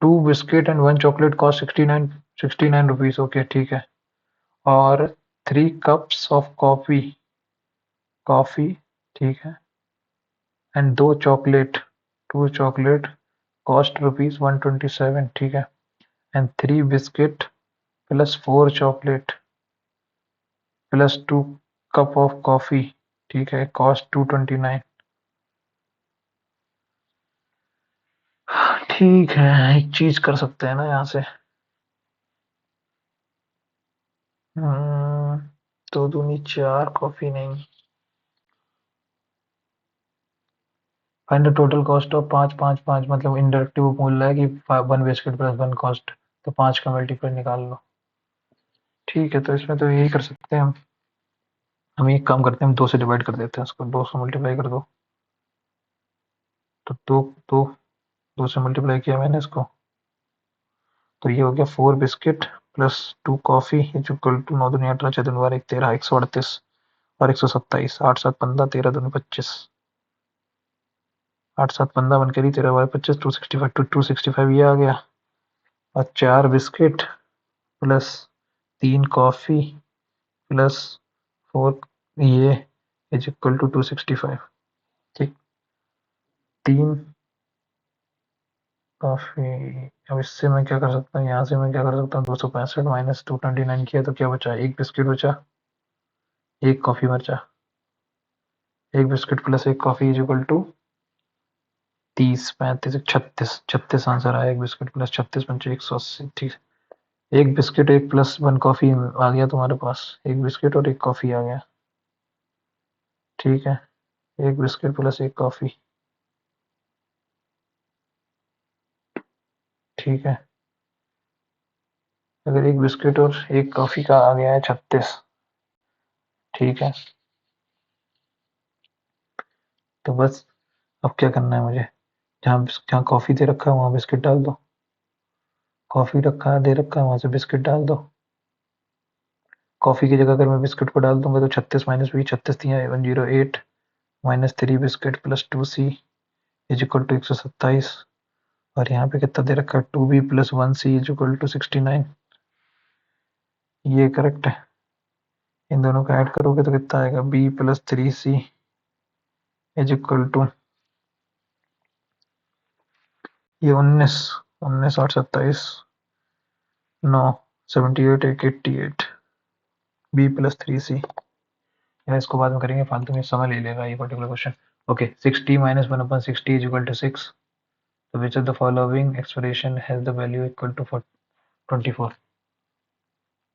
2 biscuit and 1 chocolate cost 69 rupees, okay ठीक है। और 3 कप्स ऑफ कॉफी कॉफी, ठीक है, एंड 2 चॉकलेट कॉस्ट रुपीज 127, ठीक है। And 3 biscuit plus 4 chocolate plus 2 cup of coffee, ठीक है, कॉस्ट 229, ठीक है। एक चीज कर सकते हैं ना यहाँ से, हम्म, 2 दूनी 4 कॉफी नहीं, find the total cost of 5 5 5, मतलब इनडायरेक्टली वो बोल रहा है कि 1 बिस्किट प्लस 1 कॉस्ट, तो 5 का मल्टीपल निकाल लो, ठीक है। तो इसमें तो यही कर सकते हैं हम एक काम करते हैं, हम 2 से डिवाइड कर देते हैं उसको, 2 से मल्टीप्लाई कर दो, तो दो दो 2 से मल्टीप्लाई किया मैंने इसको, तो ये हो गया 4 biscuit plus 2 coffee is equal to 9 दूनी 18 6 दूनी 12 1 13 138 और 127, 8 7 15 13 दूनी 25, 8 7 15 बन करी 13 12 25, 265 ये आ गया। और 4 बिस्किट प्लस 3 कॉफी प्लस 4 ये इज इक्वल टू 265, ठीक। 3 कॉफी, अब इससे मैं क्या कर सकता हूँ, यहाँ से मैं क्या कर सकता हूँ, 265 माइनस 229 किया तो क्या बचा, एक बिस्किट बचा, एक कॉफी बचा, एक बिस्किट प्लस एक coffee is equal to 30 35 36, 36 answer आया, एक बिस्किट प्लस 36 पंचे 180, ठीक। एक बिस्किट एक प्लस 1 कॉफी आ गया तुम्हारे पास, एक बिस्किट और एक कॉफी आ गया, ठीक है। एक बिस्किट प्लस एक कॉफी, ठीक है। अगर एक बिस्किट और एक कॉफी का आ गया है 36, ठीक है। तो बस अब क्या करना है मुझे, जहाँ जहाँ कॉफी दे रखा है वहाँ बिस्किट डाल दो, कॉफी रखा है दे रखा है वहां से बिस्किट डाल दो, कॉफी की जगह अगर मैं बिस्किट को डाल दूंगा तो 36 minus B 36 3 108 minus 3 biscuit plus 2 C is equal to 127, और यहाँ पे कितना दे रखा है 2b + 1c is equal to 69। ये करेक्ट है। इन दोनों को ऐड करोगे तो कितना आएगा b + 3c is equal to ये 19 19 8 27 9 78 188 b + 3c। या इसको बाद में करेंगे, फालतू में समय ले लेगा ये particular question. Okay 60 - 1/60 is equal to 6। So which of the following expression has the value equal to 24?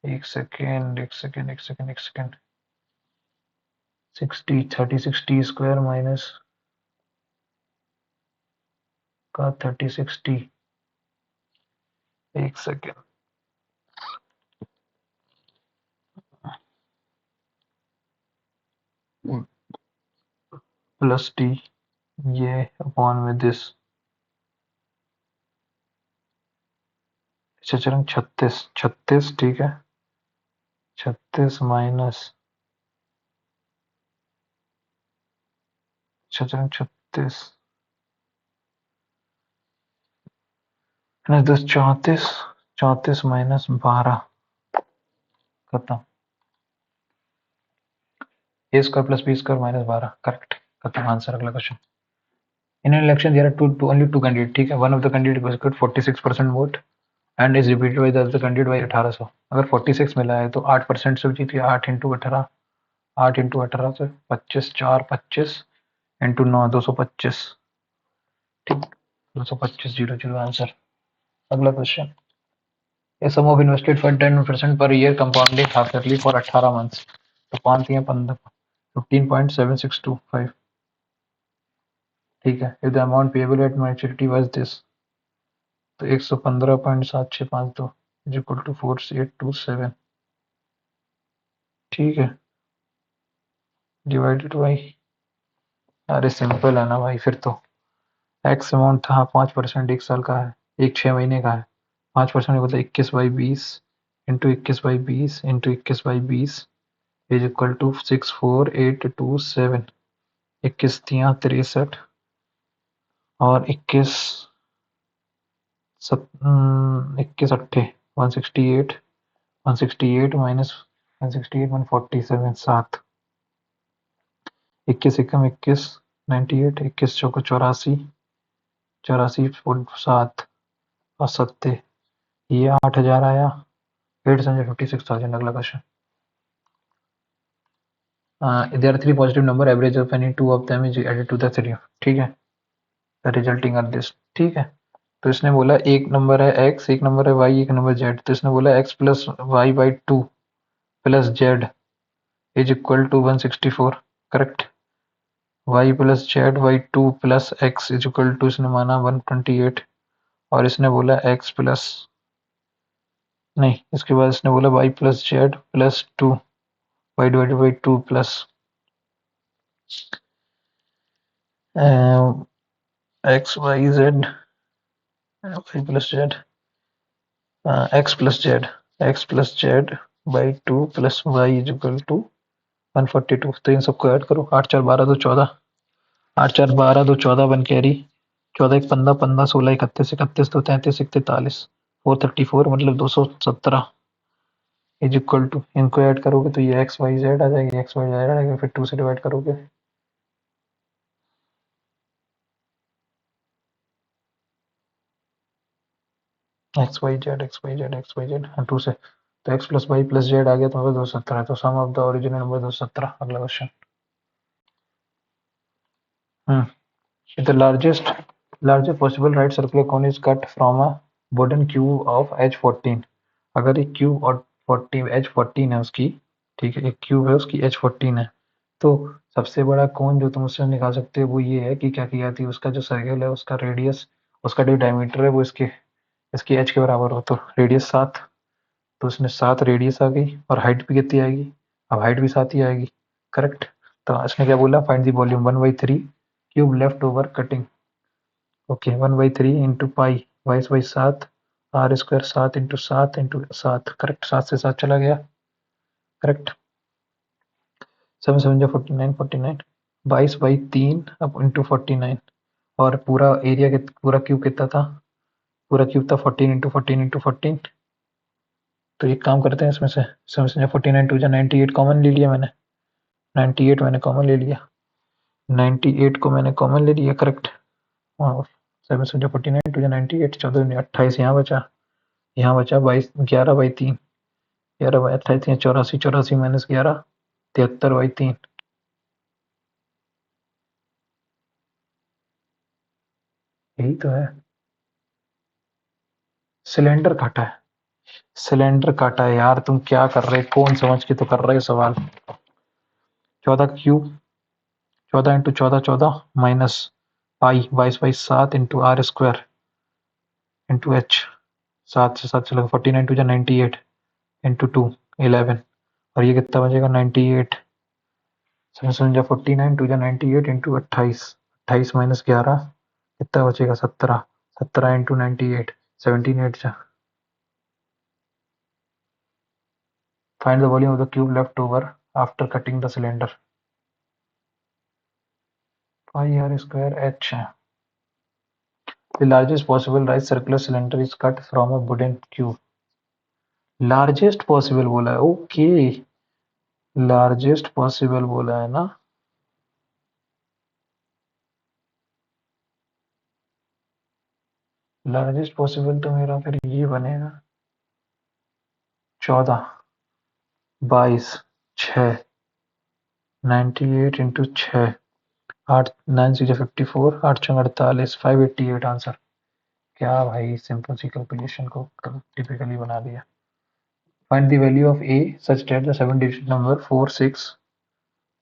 एक सेकेंड एक सेकेंड एक सेकेंड एक सेकेंड 60 36t स्क्वायर माइनस का 36t। एक सेकेंड प्लस टी ये अपॉन में दिस चरण 36 36 ठीक है 36 माइनस चरण 36 10 34 34 माइनस 12 खत्म a square plus b square minus 12 correct खत्म आंसर। अगला question. In an election there are only two candidates ठीक है। one of the candidate was got 46% vote and is repeated by the other candidate by 1800। अगर 46 मिला है तो 8% से जीत गया। 8 इंटू 18 8 इंटू 18 से 25 4 25 इंटू 9 225 ठीक 225 0 आंसर। अगला question. A sum of invested fund 10% per year compounding half-yearly for 18 months। तो 5 या 15 15.7625 ठीक है। If the amount payable at maturity was this तो 115.7652 इज इक्वल टू 4827 ठीक है डिवाइडेड बाई अरे सिंपल है ना भाई फिर तो एक्स अमाउंट था 5% एक साल का है एक 6 महीने का है 5% मतलब 21/20 into 21/20 into 21/20 is equal to 64827 21 तियाँ 63 और 21 अट्ठे 168 168 माइनस 168 147 7 21 एकम 21 98 21 चौको 84 84.7 और 70 ये 8000 आया 856,000। अगला question. There are three positive number average of any two of them is added to the three ठीक है द रिजल्टिंग आर दिस ठीक है। तो इसने बोला एक नंबर है x एक नंबर है y एक नंबर z तो इसने बोला x plus Y by 2 plus Z is equal to 164 correct y plus Z Y 2 plus x is equal to इसने माना 128 और इसने बोला x प्लस नहीं इसके बाद इसने बोला y plus Z plus 2 y divided by 2 plus X Y Z Y plus Z X plus Z by 2 plus Y is equal to 142 तो इन सबको ऐड करो 8 4 12 2 14 8 4 12 2 14 वन कैरी 14 1 15 15 16 31 31 2 33 1 43 434 मतलब 217 इज इक्वल टू इनको ऐड करोगे तो ये एक्स वाई जेड आ जाएगी x Y Z आ जाएगा फिर 2 से डिवाइड करोगे X Y Z X Y Z X Y Z 2 से तो X plus Y plus Z आ गया तो 217 तो sum of the original number 217। अगला question. The largest possible right circular cone is cut from a wooden cube of H14। अगर एक cube और 40 H14 है उसकी ठीक है एक क्यूब है उसकी H14 है तो सबसे बड़ा कोन जो तुम उससे निकाल सकते हो वो ये है कि क्या किया थी उसका जो सर्कल है उसका रेडियस उसका जो डायमीटर है वो इसकी एच के बराबर हो तो रेडियस 7 तो उसमें 7 रेडियस आ गई और हाइट भी कितनी आएगी अब हाइट भी 7 ही आएगी करेक्ट। तो इसने क्या बोला find the volume 1/3 cube left over cutting okay 1/3 into pi वाइस by 7 R square 7 into 7 into 7 correct 7 से 7 चला गया करेक्ट 7 7 49 49 22/3 अब इंटू 49 और पूरा एरिया पूरा क्यूब कितना था पूरा क्यूब था 14 इंटू 14 इंटू 14। तो एक काम करते हैं इसमें से 49 टू जा 98 कॉमन ले लिया मैंने, 98 मैंने कॉमन ले लिया, 98 को मैंने कॉमन ले लिया करेक्ट। हाँ 7 49 टू जा 98, 14 28 यहाँ बचा 22 11/3, 11/28 84, 84 माइनस 11 73/3। यही तो है, सिलेंडर काटा है, सिलेंडर काटा है यार। तुम क्या कर रहे, कौन समझ के तो कर रहे हो सवाल। 14 cube, 14 into 14 14 minus pi 22/7 into R square into H, 7 से 7 चलेगा 49 टू जा 98 इंटू 2 11, और ये कितना बचेगा 98, 49 टू जा 98 इंटू 28, 28 माइनस 11 कितना बचेगा 17, 17 इंटू 98 17 8 जा। Find the volume of the cube left over after cutting the cylinder. Pi R square H है। The largest possible right circular cylinder is cut from a wooden cube. Largest possible बोला है, okay largest possible बोला है ना। Largest possible तो मेरा फिर ये बनेगा 14 22 6 98 इंटू 6 8 9 6 54 8 6 48 588 आंसर। क्या भाई सिंपल सी कैलकुलेशन को टिपिकली बना दिया। Find the value of A such that the 7 digit number 4 6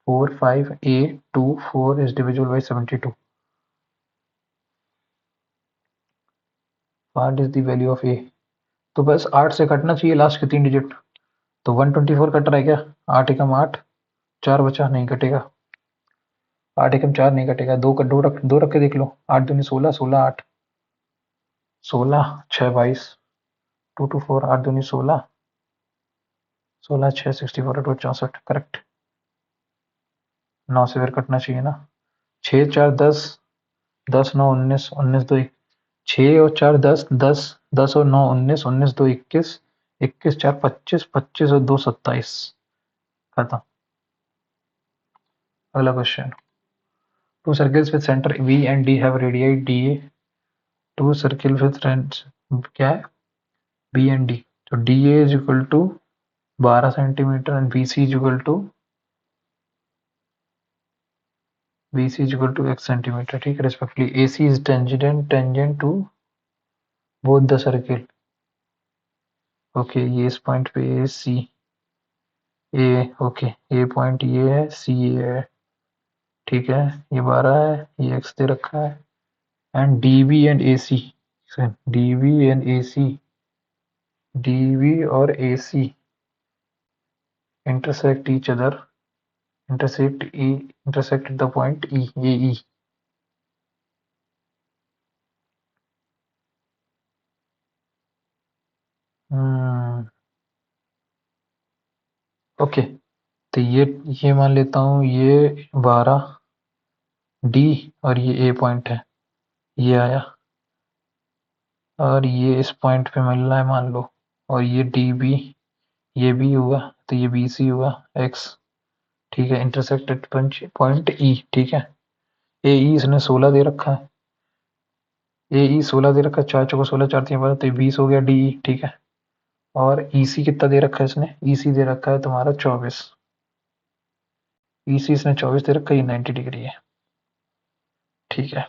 4 5 a 2 4 is divisible by 72। What is the value of a? तो बस 8 से कटना चाहिए लास्ट के 3 डिजिट। तो 124 कट रहा है क्या? 8 एकम 8, 4 बचा नहीं कटेगा, 8 एकम 4 नहीं कटेगा, दो रख के देख लो, 8 दूनी 16 16 8 16 6 22 2 2 4 8 दूनी 16 16 6 64 8 64 करेक्ट। 9 से फिर कटना चाहिए ना, 6 4 10 10 9 19 19 2 6 और 4 10 10 10 और 9 19 19 2 21 21 4 25 25 और 2 27 खत्म। अगला question. Two circles with centre V and D have radii DA। Two circle with क्या है B एंड D, तो DA is equal to 12 centimetre and BC is equal to x centimetre, ठीक है respectively. AC is tangent to both the circle. Okay ये इस point पे AC A, okay ये point ये है C ये है, ठीक है ये 12 है, ये x दे रखा है, and DB and AC, DB and AC, DB और AC intersect each other, intersect at the point E, AE। Okay तो ये मान लेता हूँ ये 12 D और ये A पॉइंट है, ये आया और ये इस पॉइंट पे मिल रहा है मान लो, और ये DB ये भी हुआ, तो ये BC हुआ X, ठीक है इंटरसेक्ट एट पॉइंट E, ठीक है। AE इसने 16 दे रखा है, AE 16 दे रखा है, 4 चौको 16 4 3 12 तो 20 हो गया DE, ठीक है। और EC कितना दे रखा है इसने, EC दे रखा है तुम्हारा 24, EC इसने 24 दे रखा है, ये 90 डिग्री है, ठीक है।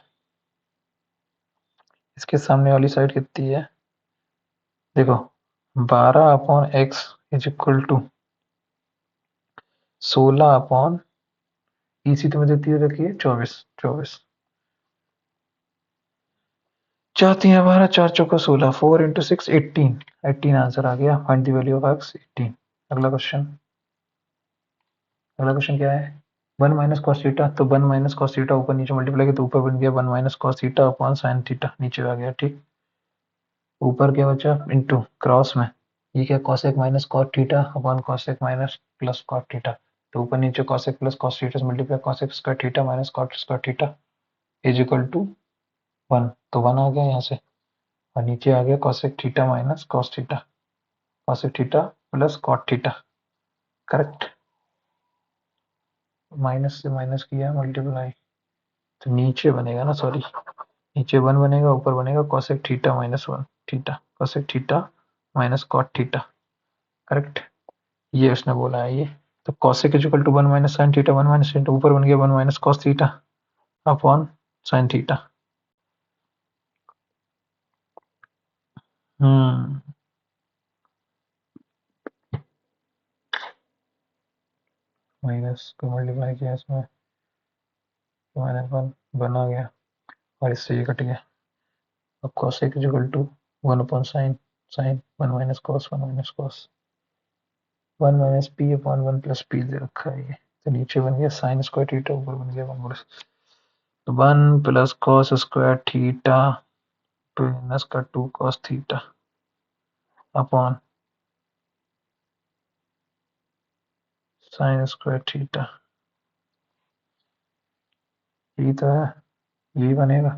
इसके सामने वाली साइड कितनी है, देखो 12/x is equal to 16 EC तुम्हें देती है रखिए 24 24 4 3 12 4 चौका 16 4 इंटू 6 18 आंसर आ गया। Find the value of x 18। अगला क्वेश्चन, अगला क्वेश्चन क्या है, 1 माइनस कॉस थीटा, तो 1 माइनस कॉस थीटा ऊपर नीचे मल्टीप्लाई किया तो ऊपर बन गया 1 minus cos theta upon sine theta, नीचे आ गया, ठीक। ऊपर क्या बचा इंटू क्रॉस में, ये क्या cosec minus cot theta upon cosec minus plus cot theta, तो ऊपर नीचे कॉसेक प्लस कॉस थीटा से multiply cosec square theta minus cot square theta is equal to 1, तो 1 आ गया यहाँ से, और नीचे आ गया cosec theta minus cos theta, cosec theta plus cot theta, correct. Minus से माइनस किया मल्टीप्लाई, तो नीचे बनेगा ना, सॉरी, नीचे 1 बनेगा, ऊपर बनेगा cosec theta minus 1 theta, cosec theta minus cot theta, correct. ये उसने बोला है ये। तो cosec is equal to 1 minus sine theta, 1 minus theta, ऊपर बन गया 1 minus cos theta upon sine theta. Minus को मल्टीप्लाई किया इसमें, माइनस 1 बना गया, और इससे ये कट गया। अब cosec is equal to 1 upon sin, sin 1 minus cos, 1 minus cos, 1 minus p upon 1 plus p दे रखा है ये। तो नीचे बन गया sin स्क्वायर थीटा, ऊपर बन गया 1 प्लस, तो 1 plus cos square theta minus का 2 cos theta upon sin square theta. ये तो है, यही बनेगा।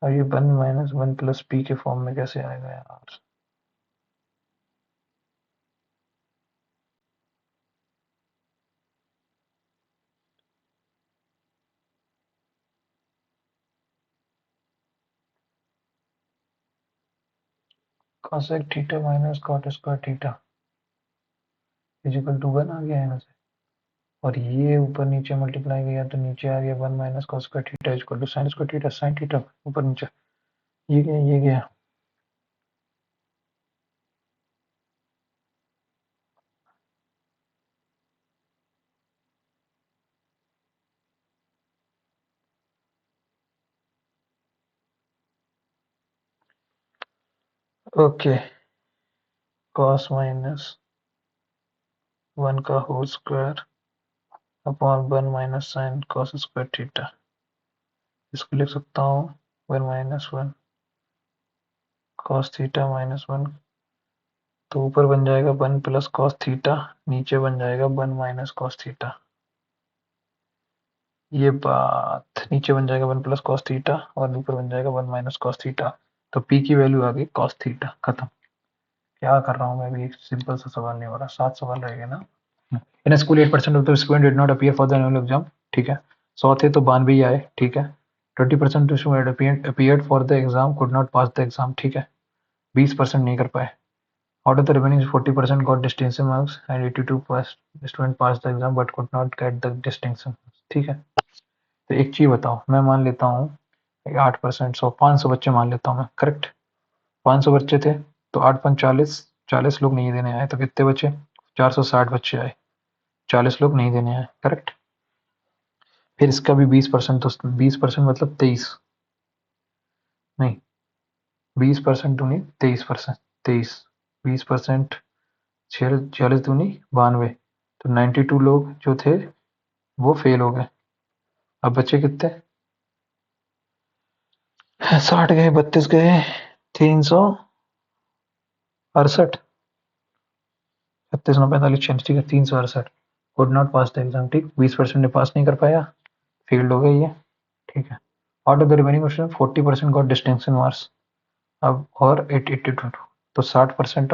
और ये 1 माइनस 1 प्लस पी के फॉर्म में कैसे आएगा यार? cosec theta minus cot square theta is equal to 1 आ गया है ना से, और ये ऊपर नीचे मल्टीप्लाई किया तो नीचे आ गया 1 minus cos square theta is equal to sin square theta, sin theta ऊपर नीचे, ये गया ये गया। ओके, cos माइनस 1 का whole square upon 1 minus sin cos square theta, इसको लिख सकता हूँ 1 माइनस 1 cos थीटा माइनस 1, तो ऊपर बन जाएगा 1 प्लस cos थीटा, नीचे बन जाएगा 1 माइनस cos थीटा। ये बात, नीचे बन जाएगा 1 प्लस cos थीटा और ऊपर बन जाएगा 1 माइनस cos थीटा। तो p की वैल्यू आ गई cos थीटा, खत्म। क्या कर रहा हूँ मैं, अभी एक सिंपल सा सवाल नहीं हो रहा, 7 सवाल रह गए ना। In school 8% of the student did not appear for the annual exam, ठीक है। 100 थे तो 92 ही आए, ठीक है। 20% student appeared for the exam could not pass the exam, ठीक है। 20% नहीं कर पाए। Out of the remaining 40% got distinction marks and 82 student pass the exam but could not get the distinction, ठीक है। तो एक चीज बताओ, मैं मान लेता हूँ 8%, 500 बच्चे मान लेता हूँ मैं, करेक्ट। 500 बच्चे थे तो 8 5 40, 40 लोग नहीं देने आए, तो कितने बचे? 460 बच्चे आए, 40 लोग नहीं देने आए, करेक्ट। फिर इसका भी 20%, तो 20% मतलब 23, नहीं 20% दूनी 23%, 23, 20%, 46 दूनी 92, तो 92 लोग जो थे वो फेल हो गए। अब बच्चे कितने? 60 गए, 32 गए, 368, 36 9 45 ठीक है, 368 could not pass the exam, ठीक। 20% ने पास नहीं कर पाया, फेल्ड हो गए ये, ठीक है। Out of the remaining question 40% got distinction marks, अब और 882, तो 60%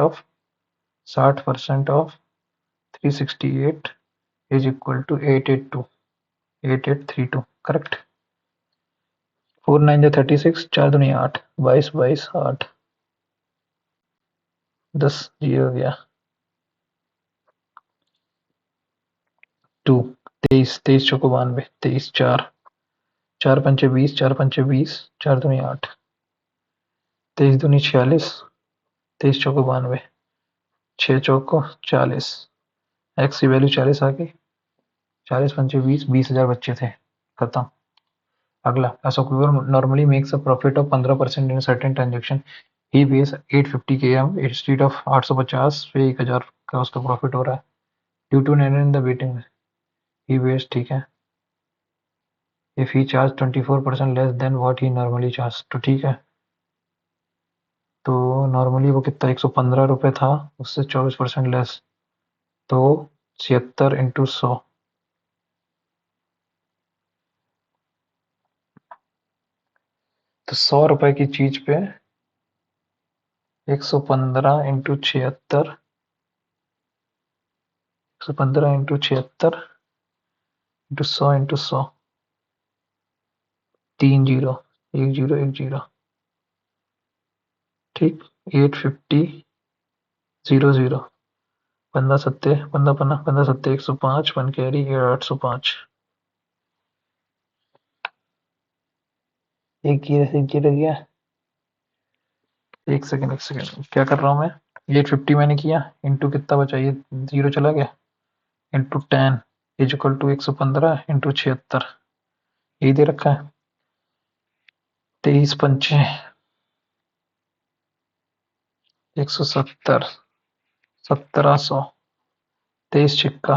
of 368 is equal to 882, 8832, correct. 4 9 जा 36, 4 दूनी 8, 22 22 8, 10 ये हो गया 2, 23 23 चौको 92, 23 4, 4 पंचे 20, 4 पंचे 20, 4 दूनी 8, 23 दूनी 46, 23 चौको 92, 6 चौको 40, एक्स की वैल्यू 40 आ गई, 40 पंचे 20, 20,000 बच्चे थे, खत्म। अगला, a shopkeeper normally makes a profit of 15% in a certain transaction. He pays 850 km instead of 850 पे 1000 का उसका प्रॉफिट हो रहा है due to error in the weighing, he waste, ठीक है। If he charge 24% less than what he normally charge, तो ठीक है। तो नॉर्मली वो कितना 115 रुपये था, उससे 24% लेस, तो 76 इंटू 100, तो 100 रुपए की चीज पे 115 into 76, 115 into 76 into 100 into 100, 3 zero, 1 zero 1 zero, ठीक। 850 00, 15 सत्ते 15 सत्ते 105, 1 कैरी 805। एक ये रह गया। एक सेकंड क्या कर रहा हूँ मैं। 850 मैंने किया, इंटू कितना बचा, ये जीरो चला गया, into 10 is equal to 115 into 76, यही दे रखा है। 23 पंचे 170, 1700, 23 छिक्का,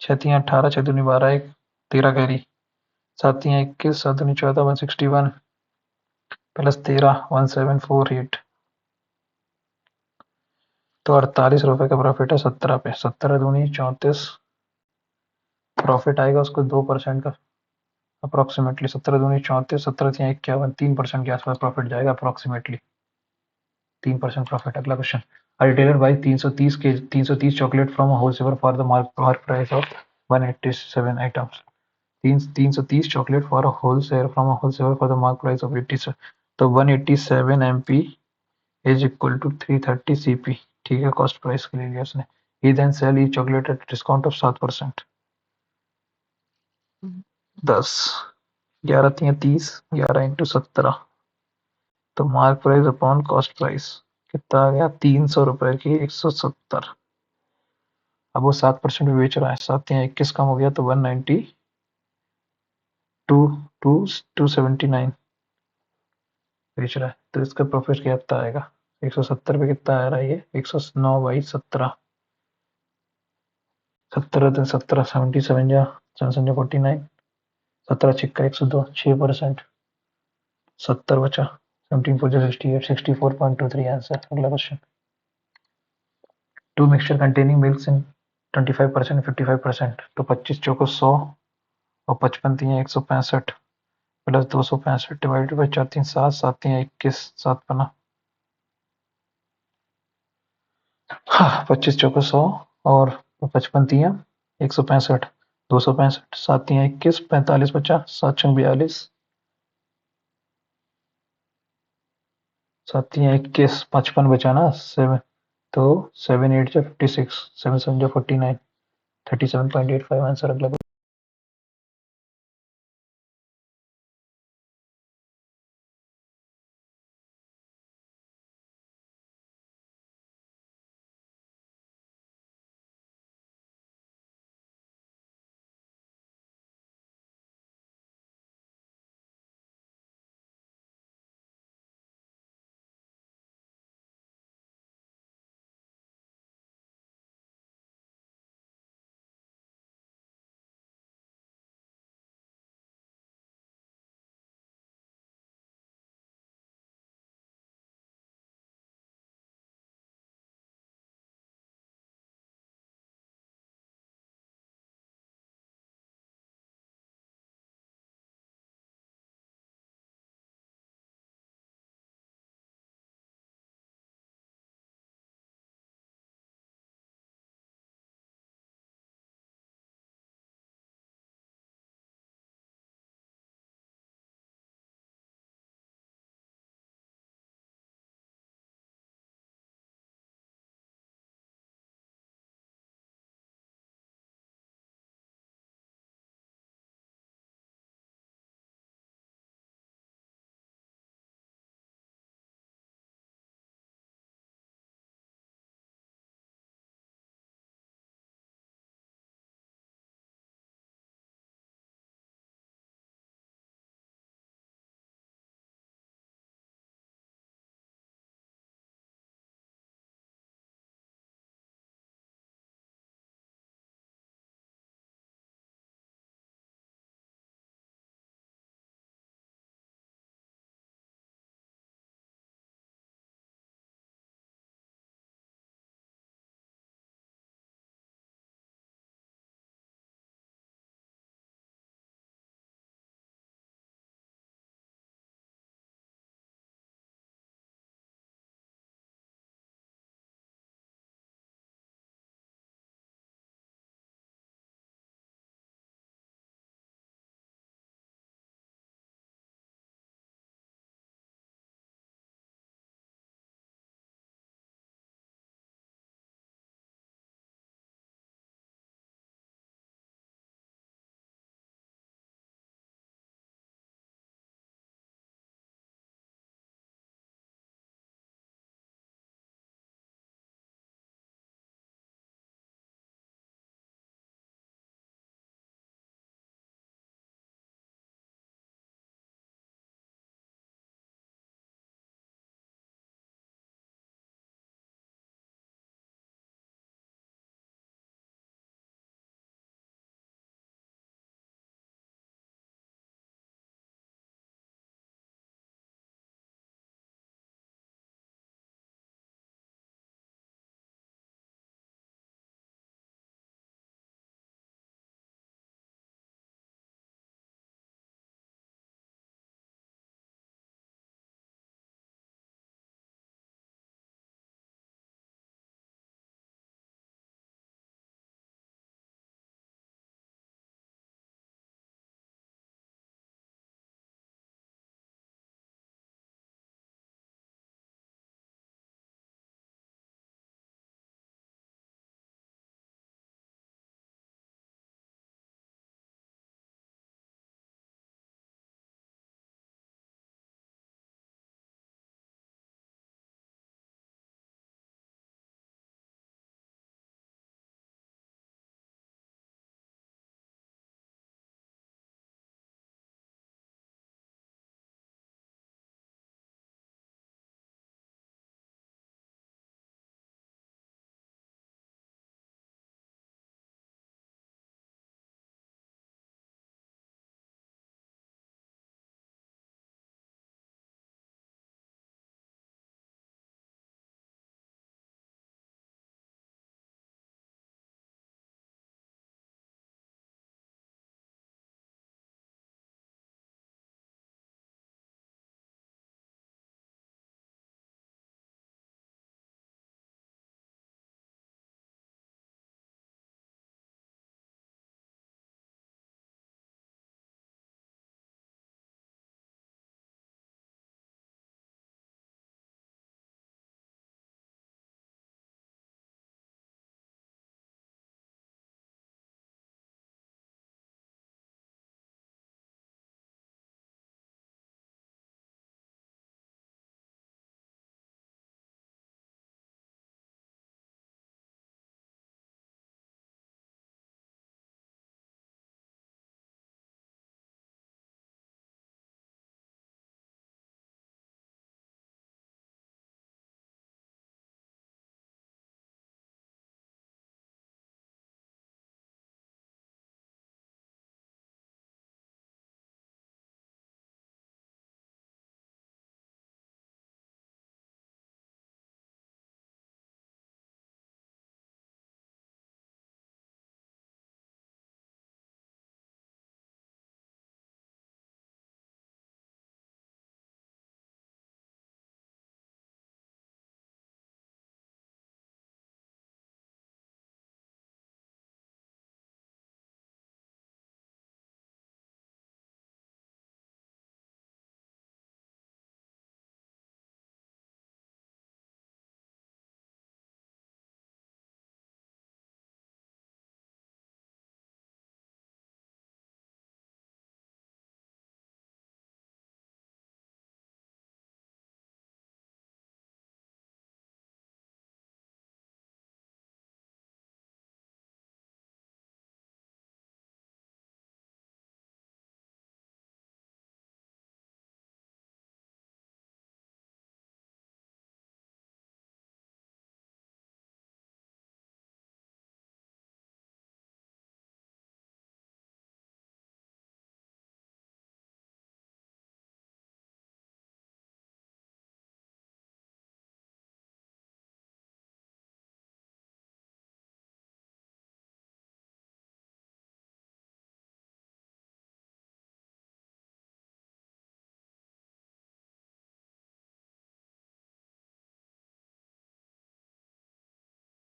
6 18, 6 दूनी 12, 1 13 कैरी, 7 21, 7 दूनी 14, 161 प्लस 13 1748, तो 48 रुपए का प्रॉफिट है 17 पे। 17 दूनी 34 प्रॉफिट आएगा उसको 2% का अप्रोक्सीमेटली। 17 दूनी 34, 17 51, 3% के आसपास प्रॉफिट जाएगा अप्रोक्सीमेटली। 3% प्रॉफिट। अगला question. A retailer buys 330 chocolate from a wholesaler for the mark price of 187 items. 330 chocolate for a wholesaler from a wholesaler for the mark price of 87, तो 187 MP is equal to 330 CP, ठीक है। Cost price के ले लिया उसने। He then sell each chocolate at a discount of 7%। 10 11 3 30, 11 into 17, तो mark price upon cost price कितना आ गया, 300 रुपए की 170। अब वो 7% में बेच रहा है, 7 या 21 कम हो गया तो 190 279 बेच रहा है। तो इसका प्रॉफिट कितना आएगा, 170 पे कितना आ रहा है ये, 109 बाई 17, 17 77 जा 49, 17 छिक्का 102, 6%, 70 बचा, 17 4 68, 64.23 आंसर। अगला question. Two mixture containing milk in 25% 55%, तो 25 चौको 100 और 55 3 165 प्लस 265 डिवाइडेड बाई 4 3 7, 7 3 21, 7 पना, 25 चौको 100 और 55 3 165, 265, 7 3 21, 45 बचा, 7 6 42, 7 3 21, 55 बचा ना 7, तो 7 8 जा 56, 7 7 जा 49, 37.85 आंसर। अगला